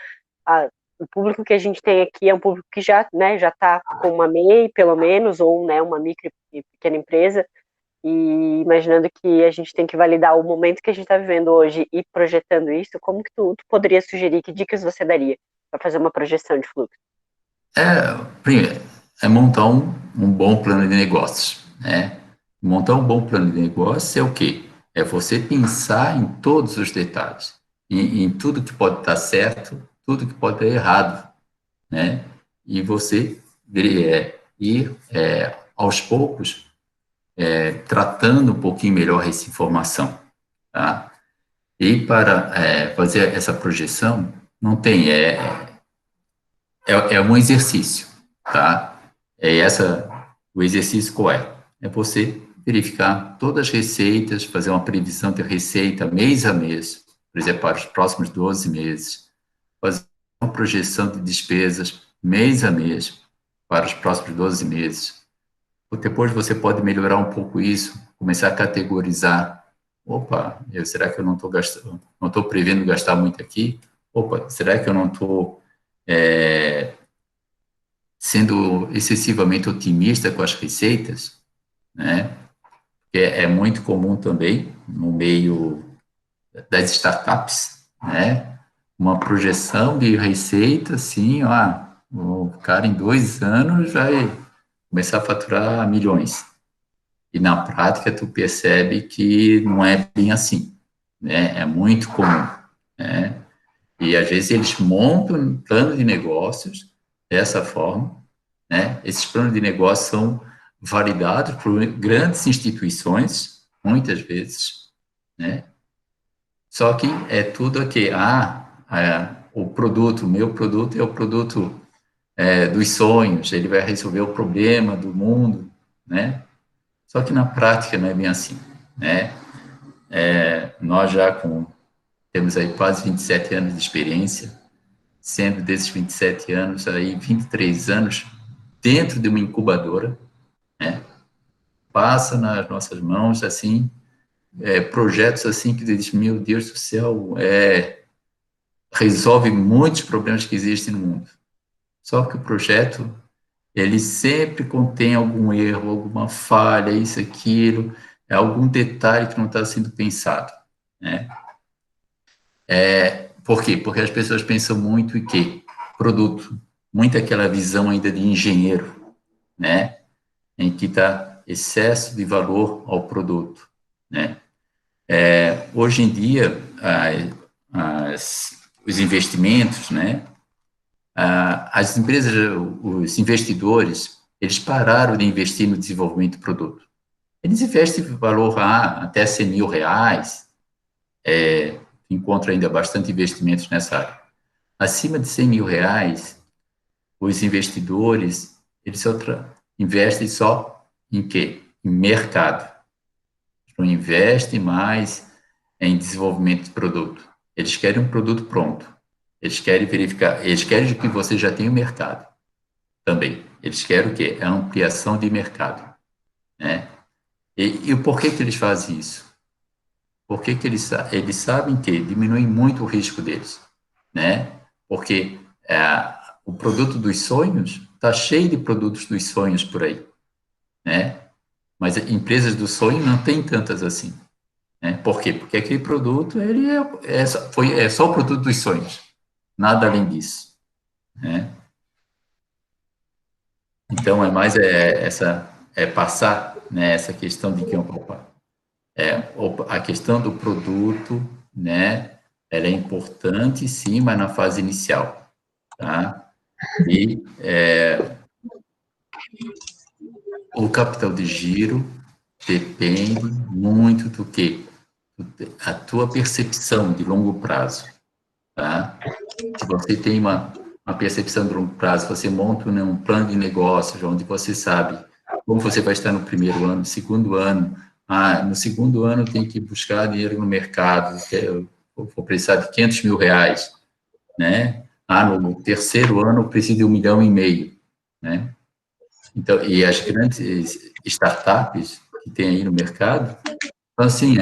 o público que a gente tem aqui é um público que já está com uma MEI, pelo menos, ou, né, uma micro e pequena empresa, e imaginando que a gente tem que validar o momento que a gente está vivendo hoje e projetando isso, como que tu poderia sugerir, que dicas você daria para fazer uma projeção de fluxo? Primeiro, montar um bom plano de negócios, né? Montar um bom plano de negócios é o quê? É você pensar em todos os detalhes, em tudo que pode estar certo, tudo que pode estar errado, né? E você ir aos poucos tratando um pouquinho melhor essa informação, tá? E para fazer essa projeção, não tem, um exercício, tá? O exercício qual é? É você verificar todas as receitas, fazer uma previsão de receita mês a mês, por exemplo, para os próximos 12 meses, fazer uma projeção de despesas mês a mês para os próximos 12 meses. Depois você pode melhorar um pouco isso, começar a categorizar. Será que eu não estou gastando, não estou prevendo gastar muito aqui? Será que eu não estou sendo excessivamente otimista com as receitas, né? Que é muito comum também no meio das startups, né? Uma projeção de receita, assim, o cara em 2 anos vai começar a faturar milhões. E na prática tu percebe que não é bem assim, né? É muito comum, né? E às vezes eles montam um plano de negócios dessa forma, né? Esses planos de negócio são validados por grandes instituições, muitas vezes, né? Só que é tudo aqui, o meu produto é o produto dos sonhos, ele vai resolver o problema do mundo, né? Só que na prática não é bem assim, né? Nós já temos aí quase 27 anos de experiência, sendo desses 27 anos aí 23 anos dentro de uma incubadora, né? Passa nas nossas mãos, assim, projetos assim que diz, meu Deus do céu, resolve muitos problemas que existem no mundo. Só que o projeto, ele sempre contém algum erro, alguma falha, isso, aquilo, algum detalhe que não está sendo pensado, né? Por quê? Porque as pessoas pensam muito em quê? Produto. Muito aquela visão ainda de engenheiro, né? Em que está excesso de valor ao produto, né? Hoje em dia, os investimentos, né? As empresas, os investidores, eles pararam de investir no desenvolvimento do produto. Eles investem valor até R$100.000, encontra ainda bastante investimentos nessa área. Acima de R$100.000, os investidores, eles investem só em quê? Em mercado. Não investem mais em desenvolvimento de produto. Eles querem um produto pronto. Eles querem verificar, eles querem que você já tenha o mercado também. Eles querem o quê? A ampliação de mercado, né? E por que eles fazem isso? Porque eles sabem que diminui muito o risco deles, né? Porque o produto dos sonhos está cheio de produtos dos sonhos por aí, né? Mas empresas do sonho não tem tantas assim, né? Por quê? Porque aquele produto ele é só o produto dos sonhos, nada além disso, né? Então passar, né, essa questão de que a questão do produto, né, ela é importante sim, mas na fase inicial, tá? E o capital de giro depende muito do que? A tua percepção de longo prazo, tá? Se você tem uma percepção de longo prazo, você monta um plano de negócios, onde você sabe como você vai estar no primeiro ano, no segundo ano. No segundo ano tem que buscar dinheiro no mercado, eu vou precisar de R$500.000, né? No terceiro ano eu preciso de R$1,5 milhão, né? Então, e as grandes startups que tem aí no mercado, então, assim,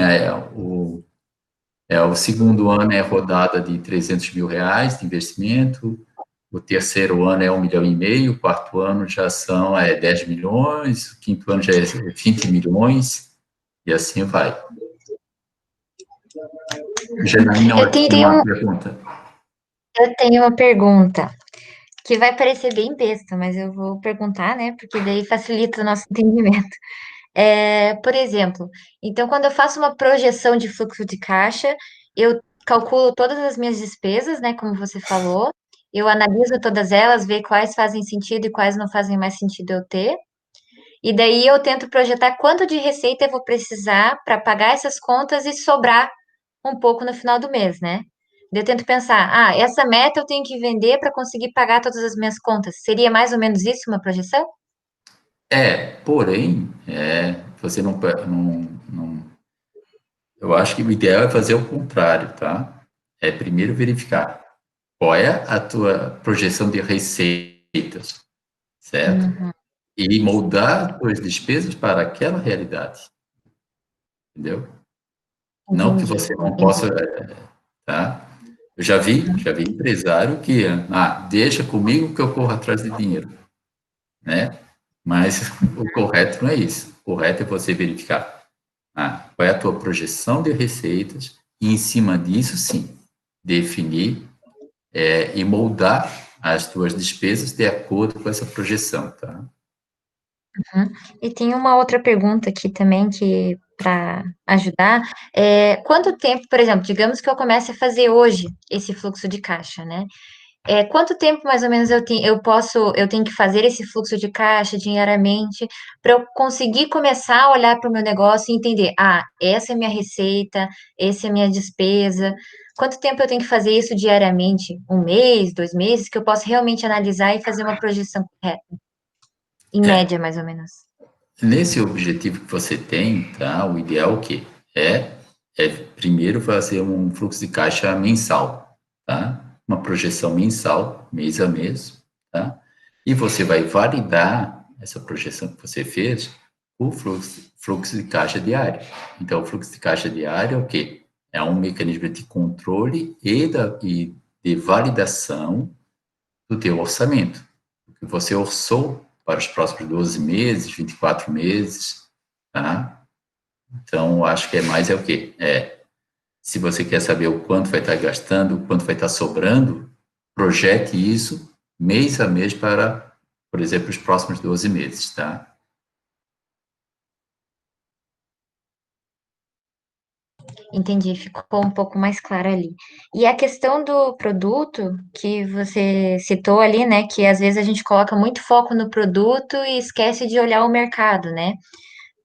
o segundo ano é rodada de R$300.000 de investimento, o terceiro ano é R$1,5 milhão, o quarto ano já são 10 milhões, o quinto ano já é 20 milhões, e assim vai. Janaína, uma pergunta. Eu tenho uma pergunta que vai parecer bem besta, mas eu vou perguntar, né? Porque daí facilita o nosso entendimento. Por exemplo, então quando eu faço uma projeção de fluxo de caixa, eu calculo todas as minhas despesas, né? Como você falou, eu analiso todas elas, ver quais fazem sentido e quais não fazem mais sentido eu ter. E daí eu tento projetar quanto de receita eu vou precisar para pagar essas contas e sobrar um pouco no final do mês, né? Daí eu tento pensar, essa meta eu tenho que vender para conseguir pagar todas as minhas contas. Seria mais ou menos isso uma projeção? Porém, você não, eu acho que o ideal é fazer o contrário, tá? Primeiro verificar qual é a tua projeção de receitas, certo? Uhum. E moldar as tuas despesas para aquela realidade, entendeu? Não que você não possa, tá? Eu já vi empresário que, deixa comigo que eu corro atrás de dinheiro, né? Mas o correto não é isso. O correto é você verificar qual é a tua projeção de receitas e, em cima disso, sim, definir e moldar as tuas despesas de acordo com essa projeção, tá? Uhum. E tem uma outra pergunta aqui também que para ajudar, quanto tempo, por exemplo, digamos que eu comece a fazer hoje esse fluxo de caixa, né? Quanto tempo mais ou menos eu tenho que fazer esse fluxo de caixa diariamente para eu conseguir começar a olhar para o meu negócio e entender, essa é a minha receita, essa é a minha despesa. Quanto tempo eu tenho que fazer isso diariamente? 1 mês, 2 meses, que eu possa realmente analisar e fazer uma projeção correta? Em média, mais ou menos. Nesse objetivo que você tem, tá? O ideal o quê? Primeiro fazer um fluxo de caixa mensal, tá? Uma projeção mensal, mês a mês, tá? E você vai validar essa projeção que você fez o fluxo de caixa diário. Então, o fluxo de caixa diário é o quê? É um mecanismo de controle e de validação do teu orçamento. O que você orçou para os próximos 12 meses, 24 meses, tá? Então, acho que mais o quê? Se você quer saber o quanto vai estar gastando, o quanto vai estar sobrando, projete isso mês a mês para, por exemplo, os próximos 12 meses, tá? Entendi, ficou um pouco mais claro ali. E a questão do produto que você citou ali, né, que às vezes a gente coloca muito foco no produto e esquece de olhar o mercado, né?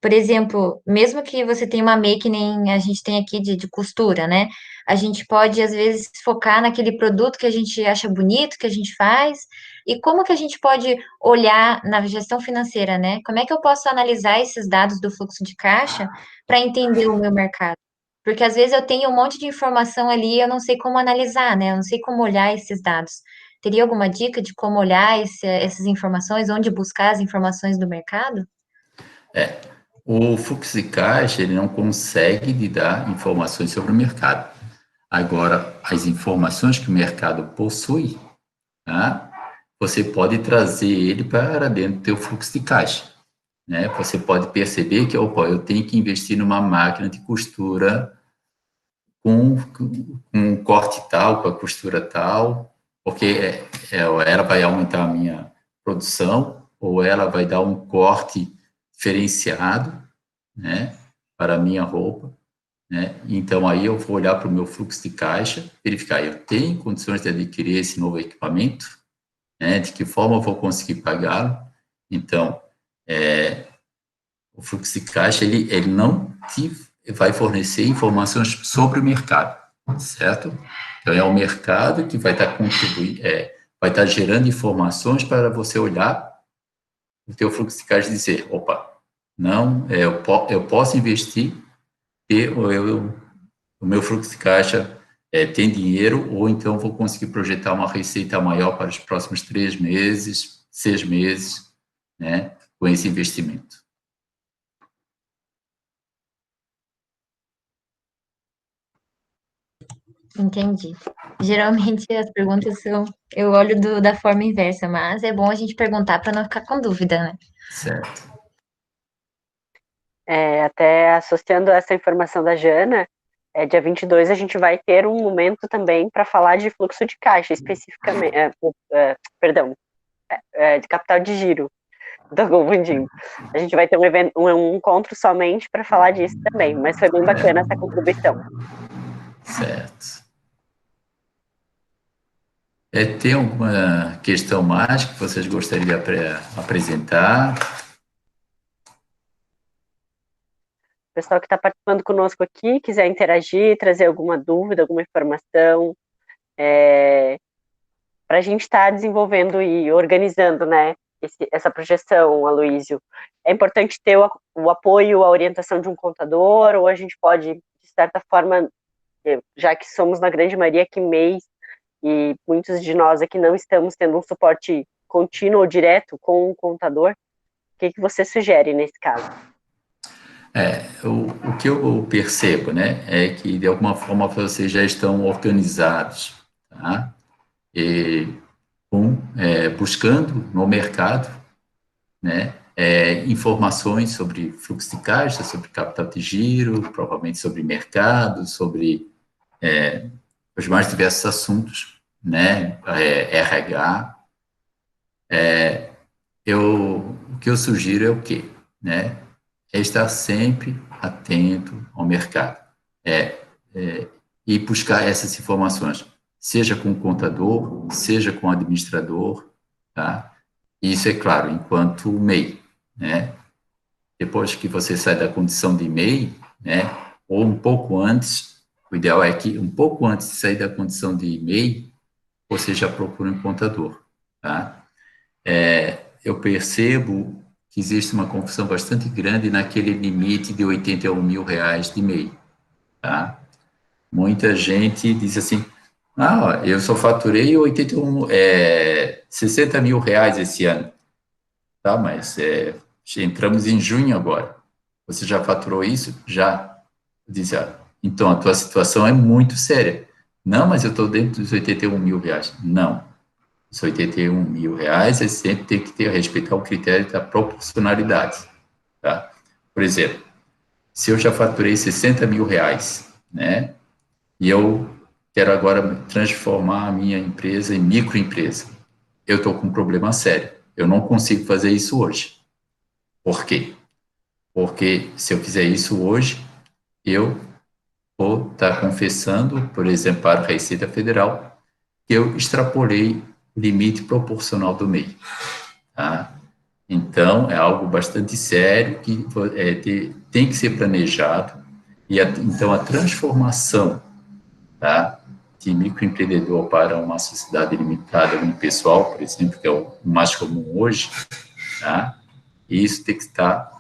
Por exemplo, mesmo que você tenha uma make nem a gente tem aqui de costura, né? A gente pode, às vezes, focar naquele produto que a gente acha bonito, que a gente faz, e como que a gente pode olhar na gestão financeira, né? Como é que eu posso analisar esses dados do fluxo de caixa para entender o meu mercado? Porque às vezes eu tenho um monte de informação ali e eu não sei como analisar, né? Eu não sei como olhar esses dados. Teria alguma dica de como olhar essas informações, onde buscar as informações do mercado? O fluxo de caixa, ele não consegue lhe dar informações sobre o mercado. Agora, as informações que o mercado possui, tá? Você pode trazer ele para dentro do teu fluxo de caixa, né? Você pode perceber que, opa, eu tenho que investir numa máquina de costura com um corte tal, com a costura tal, porque ela vai aumentar a minha produção, ou ela vai dar um corte diferenciado, né, para a minha roupa, né? Então, aí eu vou olhar para o meu fluxo de caixa, verificar, eu tenho condições de adquirir esse novo equipamento, né? De que forma eu vou conseguir pagá-lo? Então, o fluxo de caixa, ele não te vai fornecer informações sobre o mercado, certo? Então, é o mercado que vai estar contribuindo, vai estar gerando informações para você olhar o teu fluxo de caixa e dizer, opa, não, eu posso investir e o meu fluxo de caixa tem dinheiro, ou então vou conseguir projetar uma receita maior para os próximos 3 meses, 6 meses, né, com esse investimento. Entendi. Geralmente as perguntas são, eu olho da forma inversa, mas é bom a gente perguntar para não ficar com dúvida, né? Certo. Até associando essa informação da Jana, dia 22 a gente vai ter um momento também para falar de fluxo de caixa, especificamente, perdão, de capital de giro, estou confundindo. A gente vai ter um evento, um encontro somente para falar disso também, mas foi bem bacana essa contribuição. Certo. Tem alguma questão mais que vocês gostariam de apresentar? O pessoal que está participando conosco aqui, quiser interagir, trazer alguma dúvida, alguma informação, para a gente estar desenvolvendo e organizando, né, essa projeção, Aloísio. É importante ter o apoio, a orientação de um contador, ou a gente pode, de certa forma, já que somos na grande maioria aqui MEI, e muitos de nós aqui não estamos tendo um suporte contínuo ou direto com o contador, o que você sugere nesse caso? O que eu percebo, né, é que de alguma forma vocês já estão organizados, tá? Buscando no mercado, né, informações sobre fluxo de caixa, sobre capital de giro, provavelmente sobre mercado, sobre os mais diversos assuntos, né, RH. O que eu sugiro é o quê? Né? É estar sempre atento ao mercado, e buscar essas informações, seja com o contador, seja com o administrador, tá? Isso é claro, enquanto MEI, né? Depois que você sai da condição de MEI, né? Ou um pouco antes, o ideal é que um pouco antes de sair da condição de MEI, você já procura um contador, tá? Eu percebo que existe uma confusão bastante grande naquele limite de R$81 mil de MEI, tá? Muita gente diz assim, eu só faturei 60 mil reais esse ano, tá? Mas entramos em junho agora. Você já faturou isso? Já. Eu disse, então a tua situação é muito séria. Não, mas eu estou dentro dos 81 mil reais. Não. Os 81 mil reais, você sempre tem que respeitar o critério da proporcionalidade, tá? Por exemplo, se eu já faturei 60 mil reais, né? e eu quero agora transformar a minha empresa em microempresa. Eu estou com um problema sério. Eu não consigo fazer isso hoje. Por quê? Porque se eu fizer isso hoje, eu vou estar confessando, por exemplo, para a Receita Federal, que eu extrapolei o limite proporcional do MEI. Tá? Então, é algo bastante sério que tem que ser planejado. Então, a transformação, tá, de microempreendedor para uma sociedade limitada unipessoal, por exemplo, que é o mais comum hoje, tá, isso tem que estar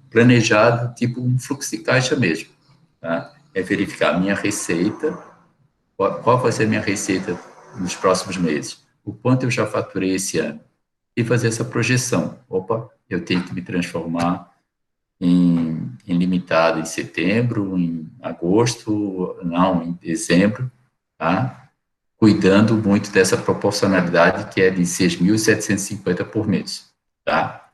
planejado, tipo um fluxo de caixa mesmo. Tá? É verificar a minha receita, qual vai ser a minha receita nos próximos meses, o quanto eu já faturei esse ano, e fazer essa projeção. Opa, eu tenho que me transformar em limitado em setembro, em agosto, não, em dezembro, tá? Cuidando muito dessa proporcionalidade que é de 6.750 por mês, tá?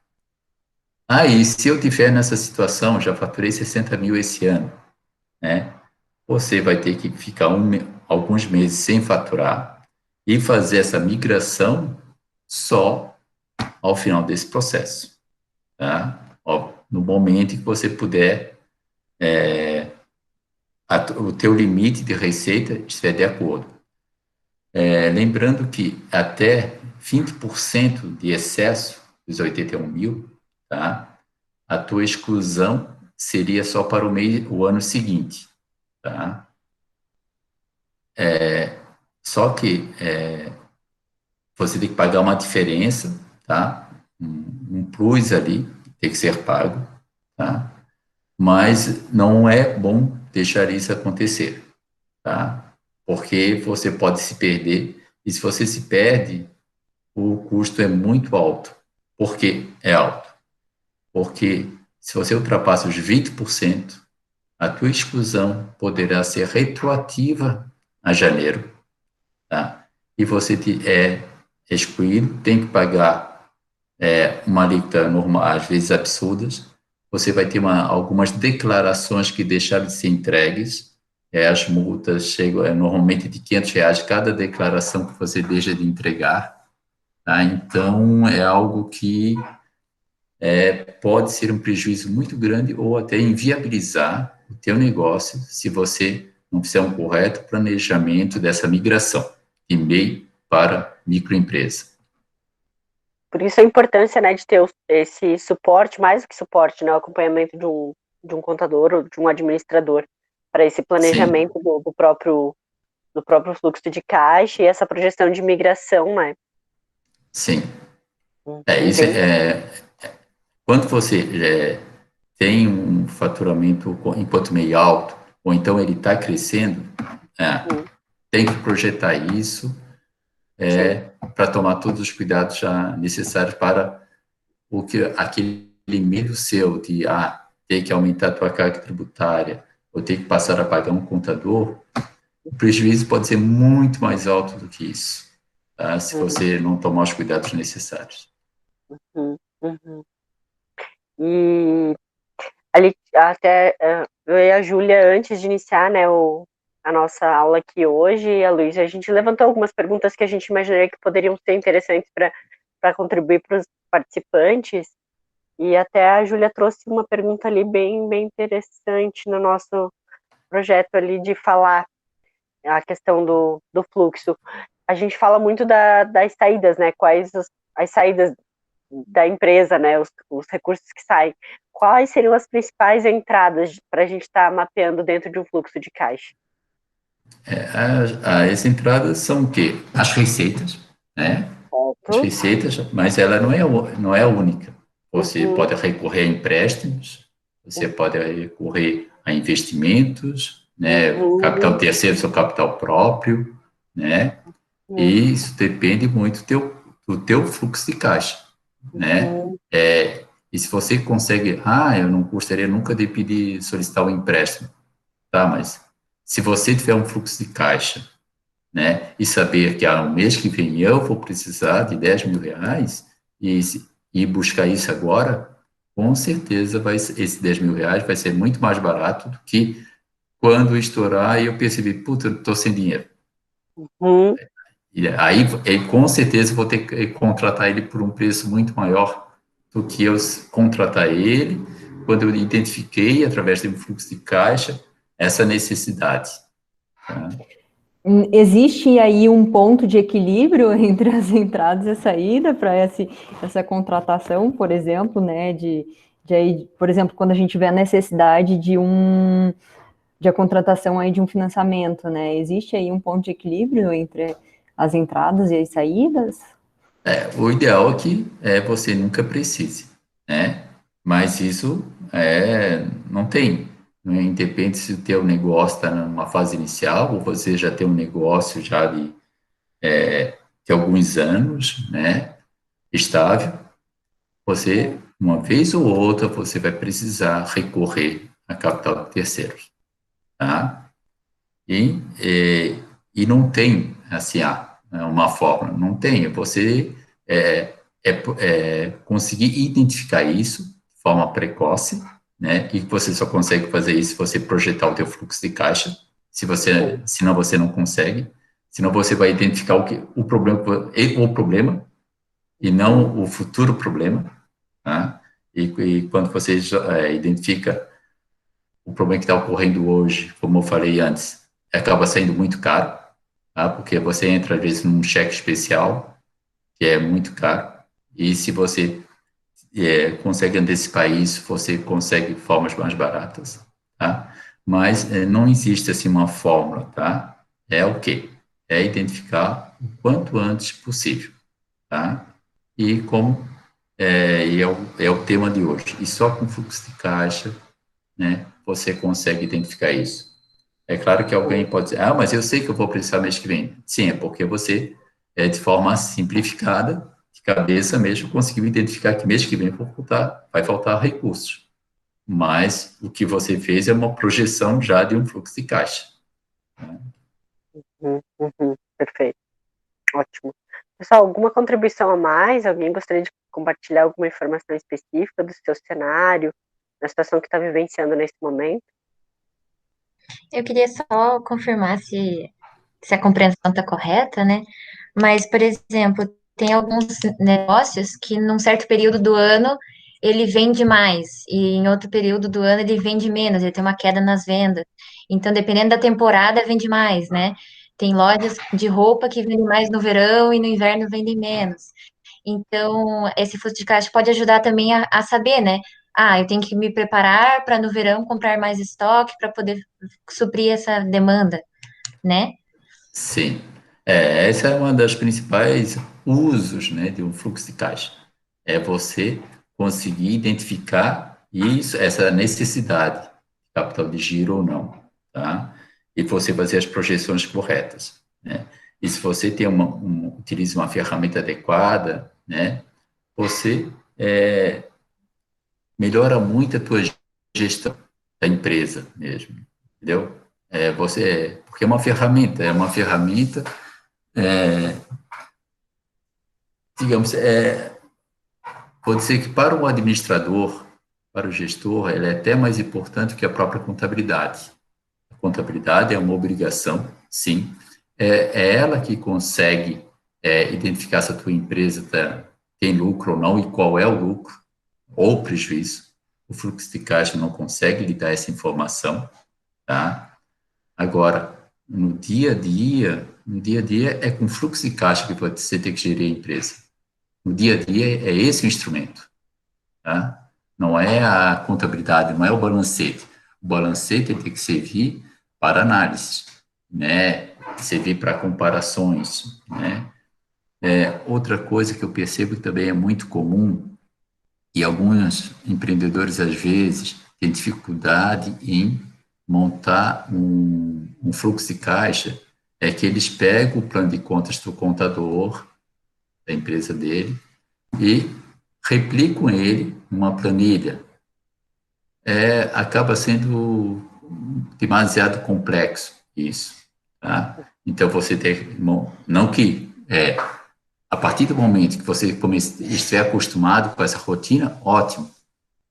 Aí, se eu tiver nessa situação, já faturei 60 mil esse ano, né? Você vai ter que ficar alguns meses sem faturar e fazer essa migração só ao final desse processo, tá? No momento que você puder, o teu limite de receita estiver de acordo. Lembrando que até 20% de excesso dos 81 mil, tá? A tua exclusão seria só para o ano seguinte, tá? Só que você tem que pagar uma diferença, tá? Um plus ali, tem que ser pago, tá? Mas não é bom deixar isso acontecer, tá? Porque você pode se perder, e se você se perde, o custo é muito alto. Por que é alto? Porque se você ultrapassa os 20%, a tua exclusão poderá ser retroativa a janeiro, tá? E você é excluído, tem que pagar uma alíquota normal, às vezes absurdas. Você vai ter algumas declarações que deixaram de ser entregues. As multas chegam normalmente de R$ 500 cada declaração que você deixa de entregar. Tá? Então, é algo que pode ser um prejuízo muito grande ou até inviabilizar o teu negócio se você não fizer um correto planejamento dessa migração de MEI para microempresa. Por isso a importância, né, de ter esse suporte, mais do que suporte, né, o acompanhamento de um contador ou de um administrador para esse planejamento do próprio fluxo de caixa e essa projeção de migração, né? Sim. Isso quando você tem um faturamento enquanto meio alto, ou então ele está crescendo, tem que projetar isso para tomar todos os cuidados já necessários para aquele medo seu de ter que aumentar a tua carga tributária ou ter que passar a pagar um contador, o prejuízo pode ser muito mais alto do que isso, tá? Se você não tomar os cuidados necessários. E ali, até eu e a Júlia, antes de iniciar, né, a nossa aula aqui hoje, a Luísa, a gente levantou algumas perguntas que a gente imaginaria que poderiam ser interessantes para contribuir para os participantes, e até a Júlia trouxe uma pergunta ali bem, bem interessante no nosso projeto ali de falar a questão do fluxo. A gente fala muito das saídas, né, quais as saídas da empresa, né, os recursos que saem. Quais seriam as principais entradas para a gente estar mapeando dentro de um fluxo de caixa? As entradas são o quê? As receitas, né? As receitas, mas ela não é a única. Você pode recorrer a empréstimos, você pode recorrer a investimentos, né? Capital terceiro, seu capital próprio, né? E isso depende muito do teu fluxo de caixa, né? E se você consegue, eu não gostaria nunca de solicitar um empréstimo, tá? Mas se você tiver um fluxo de caixa, né, e saber que no mês que vem eu vou precisar de R$10 mil e buscar isso agora, com certeza esse R$10 mil vai ser muito mais barato do que quando estourar, eu percebi, puta, eu estou sem dinheiro. Uhum. E aí, com certeza, vou ter que contratar ele por um preço muito maior do que eu contratar ele quando eu identifiquei, através de um fluxo de caixa, essa necessidade. Tá? Existe aí um ponto de equilíbrio entre as entradas e a saída para essa contratação, por exemplo, né? Por exemplo, quando a gente vê a necessidade de a contratação aí de um financiamento, né? Existe aí um ponto de equilíbrio entre as entradas e as saídas? O ideal é que você nunca precise, né? Mas isso não tem. Né? Independe se o teu negócio está numa fase inicial ou você já tem um negócio já de alguns anos, né? Estável, você, uma vez ou outra, você vai precisar recorrer a capital de terceiros, tá? E não tem, assim, uma fórmula, não tem. Você conseguir identificar isso de forma precoce, né? E você só consegue fazer isso se você projetar o teu fluxo de caixa. Senão você não consegue. Senão você vai identificar o problema e não o futuro problema, tá? E quando você identifica o problema que está ocorrendo hoje, como eu falei antes, acaba saindo muito caro, tá? Porque você entra, às vezes, num cheque especial, que é muito caro, e se você consegue antecipar isso, você consegue formas mais baratas, tá? Mas não existe, assim, uma fórmula, tá? É o quê? É identificar o quanto antes possível, tá? E como é o tema de hoje. E só com fluxo de caixa, né, você consegue identificar isso. É claro que alguém pode dizer, mas eu sei que eu vou precisar mês que vem. Sim, é porque você, de forma simplificada, de cabeça mesmo, conseguiu identificar que mês que vem vai faltar recursos. Mas o que você fez é uma projeção já de um fluxo de caixa. Perfeito. Ótimo. Pessoal, alguma contribuição a mais? Alguém gostaria de compartilhar alguma informação específica do seu cenário, da situação que está vivenciando nesse momento? Eu queria só confirmar se a compreensão está correta, né? Mas, por exemplo, tem alguns negócios que num certo período do ano ele vende mais e em outro período do ano ele vende menos, ele tem uma queda nas vendas. Então, dependendo da temporada, vende mais, né? Tem lojas de roupa que vendem mais no verão e no inverno vendem menos. Então, esse fluxo de caixa pode ajudar também a saber, né? Eu tenho que me preparar para no verão comprar mais estoque para poder suprir essa demanda, né? Sim. Essa é uma das principais usos, né, de um fluxo de caixa. É você conseguir identificar essa necessidade de capital de giro ou não, tá? E você fazer as projeções corretas, né? E se você utiliza uma ferramenta adequada, né, você melhora muito a tua gestão da empresa mesmo, entendeu? Porque é uma ferramenta, digamos, pode ser que para o administrador, para o gestor, ela é até mais importante que a própria contabilidade. A contabilidade é uma obrigação, sim. É ela que consegue identificar se a tua empresa tem lucro ou não e qual é o lucro ou prejuízo. O fluxo de caixa não consegue lhe dar essa informação, tá? Agora, no dia a dia é com fluxo de caixa que você tem que gerir a empresa. No dia a dia é esse o instrumento, tá? Não é a contabilidade, não é o balancete. O balancete tem que servir para análise, né? Servir para comparações, né? Outra coisa que eu percebo que também é muito comum, e alguns empreendedores, às vezes, têm dificuldade em montar um fluxo de caixa, é que eles pegam o plano de contas do contador da empresa dele e replicam ele numa planilha. Acaba sendo demasiado complexo isso, tá? Então, você tem, não que a partir do momento que você estiver acostumado com essa rotina, ótimo.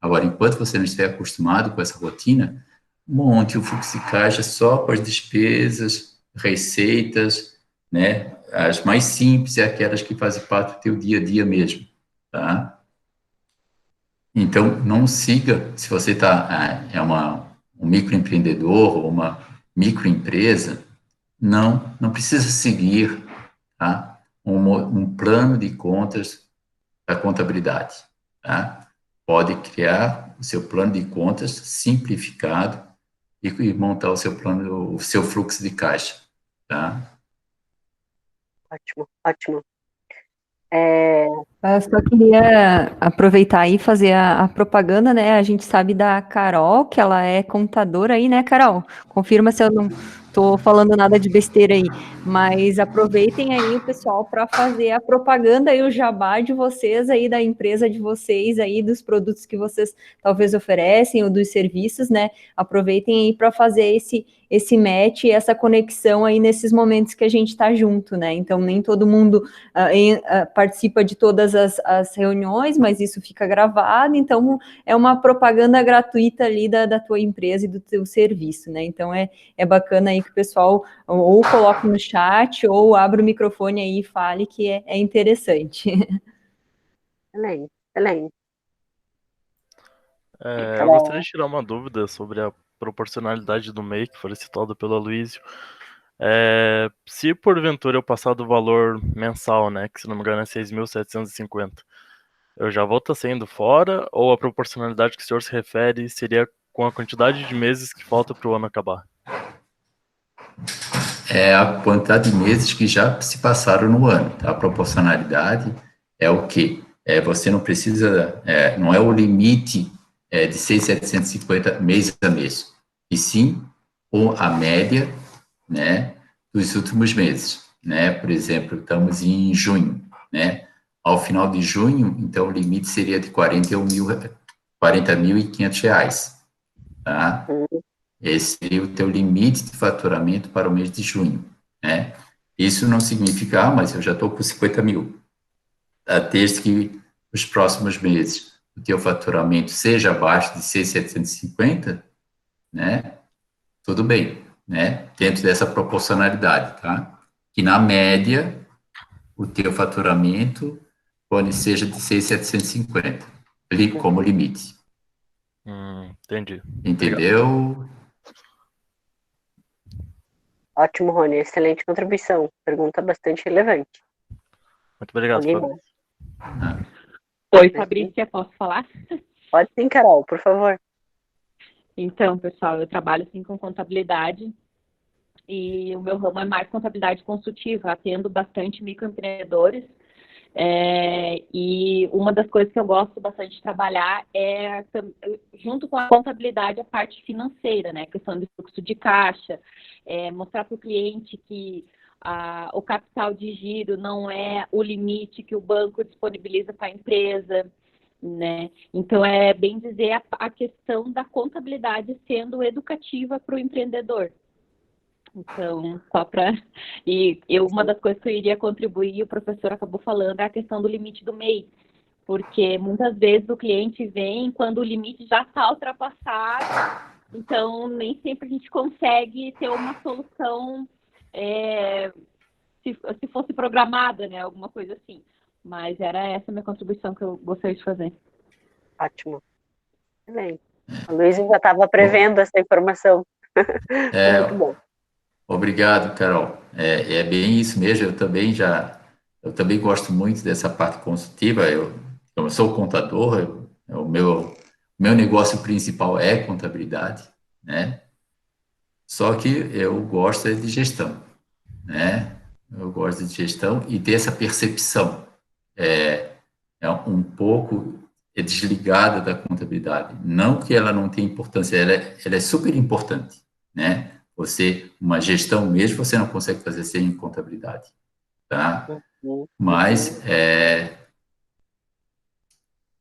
Agora, enquanto você não estiver acostumado com essa rotina, monte o fluxo de caixa só com as despesas, receitas, né? As mais simples é aquelas que fazem parte do teu dia a dia mesmo, tá? Então, não siga, se você um microempreendedor ou uma microempresa, não precisa seguir, tá? Um plano de contas da contabilidade, tá? Pode criar o seu plano de contas simplificado e montar o seu plano, o seu fluxo de caixa, tá? Ótimo, ótimo. É, Eu só queria aproveitar aí e fazer a propaganda, né? A gente sabe da Carol, que ela é contadora aí, né, Carol? Confirma se eu não tô falando nada de besteira aí. Mas aproveitem aí o pessoal para fazer a propaganda e o jabá de vocês aí, da empresa de vocês aí, dos produtos que vocês talvez oferecem ou dos serviços, né? Aproveitem aí para fazer esse match, essa conexão aí nesses momentos que a gente está junto, né? Então, nem todo mundo participa de todas as reuniões, mas isso fica gravado, então é uma propaganda gratuita ali da tua empresa e do teu serviço, né? Então é bacana aí que o pessoal ou coloque no chat ou abra o microfone aí e fale que é interessante. excelente, excelente. Eu gostaria de tirar uma dúvida sobre a proporcionalidade do MEI, que foi citado pelo Aloysio. Se porventura eu passar do valor mensal, né, que se não me engano é 6.750, eu já vou estar saindo fora, ou a proporcionalidade que o senhor se refere seria com a quantidade de meses que falta para o ano acabar? É a quantidade de meses que já se passaram no ano, tá? A proporcionalidade é o quê? Você não precisa, não é o limite de 6.750 mês a mês, e sim a média, né, dos últimos meses, né? Por exemplo, estamos em junho, né? Ao final de junho, então o limite seria de 40.500 reais, tá? Esse seria o teu limite de faturamento para o mês de junho, né? Isso não significa, mas eu já estou com 50 mil. Desde que os próximos meses o teu faturamento seja abaixo de 6.750, né? Tudo bem, né? Dentro dessa proporcionalidade, tá? Que na média o teu faturamento pode seja de 6.750 ali como limite. Entendi. Entendeu? Ótimo, Rony, excelente contribuição. Pergunta bastante relevante. Muito obrigado, Alguém Fabrício. Oi, Fabrícia, posso falar? Pode sim, Carol, por favor. Então, pessoal, eu trabalho sim com contabilidade e o meu ramo é mais contabilidade consultiva, atendo bastante microempreendedores. E uma das coisas que eu gosto bastante de trabalhar é, junto com a contabilidade, a parte financeira, né? A questão do fluxo de caixa, mostrar para o cliente que o capital de giro não é o limite que o banco disponibiliza para a empresa, né? Então, é bem dizer a questão da contabilidade sendo educativa para o empreendedor. Então, só para... uma das coisas que eu iria contribuir, o professor acabou falando, é a questão do limite do MEI, porque muitas vezes o cliente vem quando o limite já está ultrapassado, então nem sempre a gente consegue ter uma solução se fosse programada, né, alguma coisa assim. Mas era essa a minha contribuição que eu gostaria de fazer. Ótimo. Bem, a Luísa já estava prevendo essa informação. Muito bom. Obrigado, Carol. É bem isso mesmo. Eu também gosto muito dessa parte consultiva. Eu sou contador. O meu negócio principal é contabilidade, né? Só que eu gosto de gestão, né? Eu gosto de gestão e ter essa percepção. Um pouco desligada da contabilidade. Não que ela não tenha importância, ela é super importante, né? Uma gestão mesmo, você não consegue fazer sem contabilidade, tá? Mas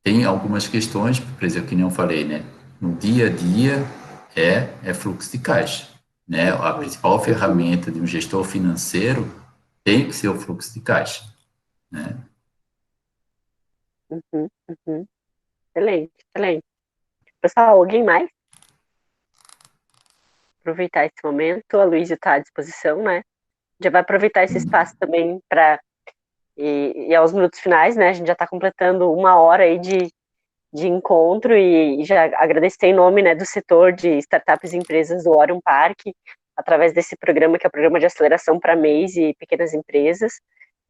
tem algumas questões, por exemplo, que nem eu falei, né? No dia a dia é fluxo de caixa, né? A principal ferramenta de um gestor financeiro tem que ser o fluxo de caixa, né? Excelente, excelente. Pessoal, alguém mais? aproveitar esse momento. A Luísa está à disposição, né? Já vai aproveitar esse espaço também para e aos minutos finais, né? A gente já está completando 1 hora aí de encontro e já agradecer em nome, né, do setor de startups e empresas do Orion Park, através desse programa, que é o Programa de Aceleração para MEIs e Pequenas Empresas,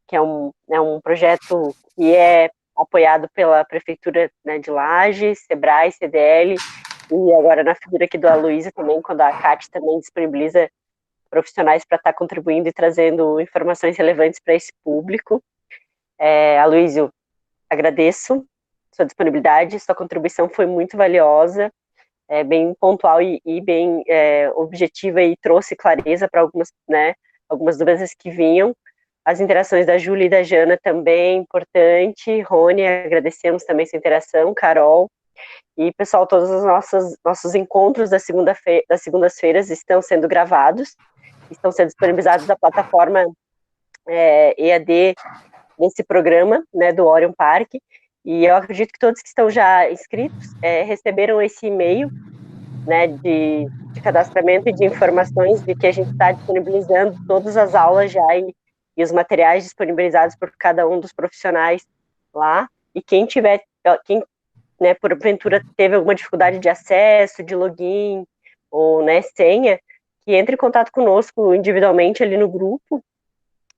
que é um projeto que é apoiado pela Prefeitura, né, de Lages, Sebrae, CDL, e agora na figura aqui do Aloysio também, quando a CAT também disponibiliza profissionais para estar contribuindo e trazendo informações relevantes para esse público. Aloysio, agradeço sua disponibilidade, sua contribuição foi muito valiosa, bem pontual e bem objetiva, e trouxe clareza para algumas dúvidas que vinham. As interações da Júlia e da Jana também importante. Rony, agradecemos também sua interação. Carol. E, pessoal, todos os nossos encontros das segundas-feiras estão sendo gravados, estão sendo disponibilizados na plataforma EAD nesse programa, né, do Orion Park. E eu acredito que todos que estão já inscritos receberam esse e-mail, né, de cadastramento e de informações de que a gente está disponibilizando todas as aulas já e os materiais disponibilizados por cada um dos profissionais lá. E quem, né, porventura teve alguma dificuldade de acesso, de login ou, né, senha, que entre em contato conosco individualmente ali no grupo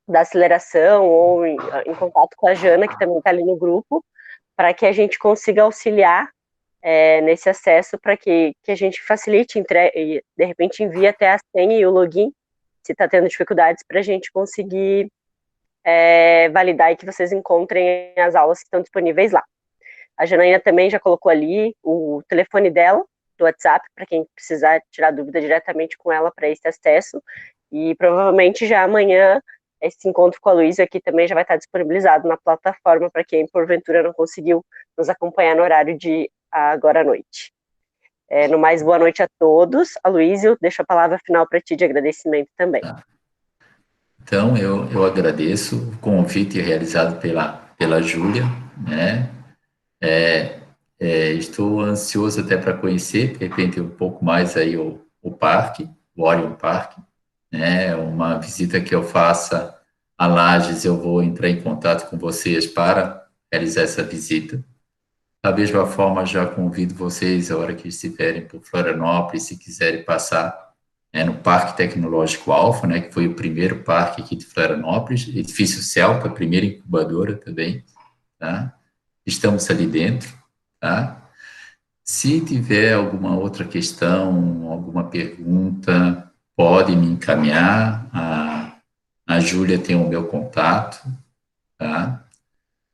da aceleração ou em contato com a Jana, que também está ali no grupo, para que a gente consiga auxiliar nesse acesso, para que a gente facilite e de repente envie até a senha e o login, se está tendo dificuldades, para a gente conseguir validar e que vocês encontrem as aulas que estão disponíveis lá. A Janaína também já colocou ali o telefone dela, do WhatsApp, para quem precisar tirar dúvida diretamente com ela para esse acesso, e provavelmente já amanhã esse encontro com a Luísa aqui também já vai estar disponibilizado na plataforma para quem porventura não conseguiu nos acompanhar no horário de agora à noite. No mais, boa noite a todos. Aloysio, deixo a palavra final para ti de agradecimento também. Então, eu agradeço o convite realizado pela Júlia, né? Estou ansioso até para conhecer, de repente, um pouco mais aí o parque, o Orion Park, né? Uma visita que eu faça a Lages, eu vou entrar em contato com vocês para realizar essa visita. Da mesma forma, já convido vocês, a hora que estiverem por Florianópolis, se quiserem passar no Parque Tecnológico Alfa, né, que foi o primeiro parque aqui de Florianópolis, edifício Celpa, a primeira incubadora também, tá? Estamos ali dentro, tá? Se tiver alguma outra questão, alguma pergunta, pode me encaminhar, a Júlia tem o meu contato, tá?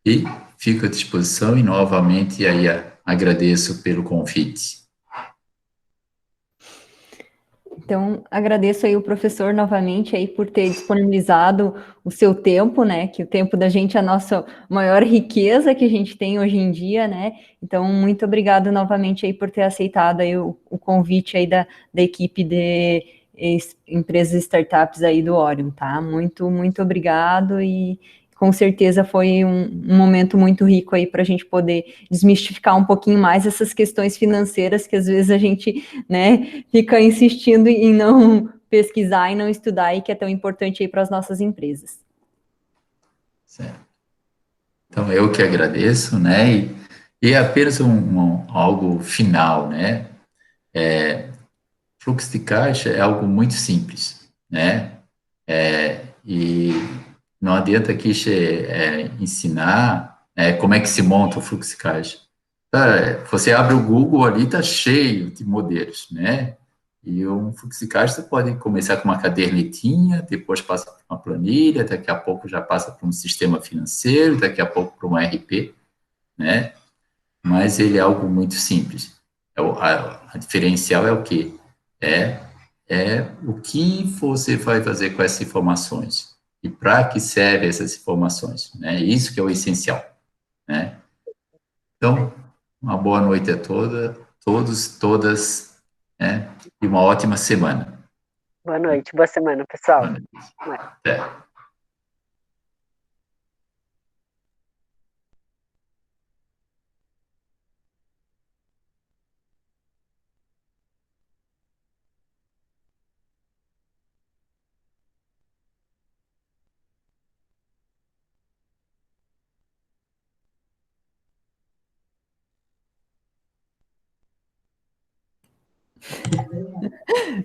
E fico à disposição e novamente aí agradeço pelo convite. Então, agradeço aí o professor novamente aí por ter disponibilizado o seu tempo, né? Que o tempo da gente é a nossa maior riqueza que a gente tem hoje em dia, né? Então, muito obrigado novamente aí por ter aceitado aí o convite aí da equipe de empresas e startups aí do Orion, tá? Muito, muito obrigado e com certeza foi um momento muito rico aí para a gente poder desmistificar um pouquinho mais essas questões financeiras que às vezes a gente, né, fica insistindo em não pesquisar e não estudar e que é tão importante aí para as nossas empresas. Certo. Então, eu que agradeço, né, e apenas algo final, né, fluxo de caixa é algo muito simples, né, e não adianta aqui ensinar como é que se monta o fluxo de caixa. Você abre o Google ali, está cheio de modelos, né? E um fluxo de caixa você pode começar com uma cadernetinha, depois passa por uma planilha, daqui a pouco já passa por um sistema financeiro, daqui a pouco por um ERP, né? Mas ele é algo muito simples. A diferencial é o quê? O que você vai fazer com essas informações e para que servem essas informações, né? Isso que é o essencial, né? Então, uma boa noite a todos, todas, né? E uma ótima semana. Boa noite, boa semana, pessoal. Boa noite. Até.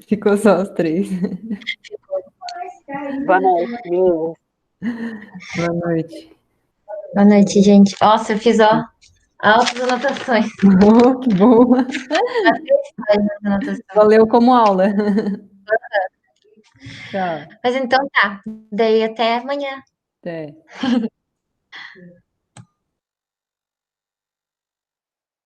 Ficou só os três. Boa noite, meninas. Boa noite. Boa noite, gente. Nossa, eu fiz, ó, altas anotações. Oh, que bom. Anotações. Valeu como aula. Tchau. Mas então tá. Daí até amanhã. Até.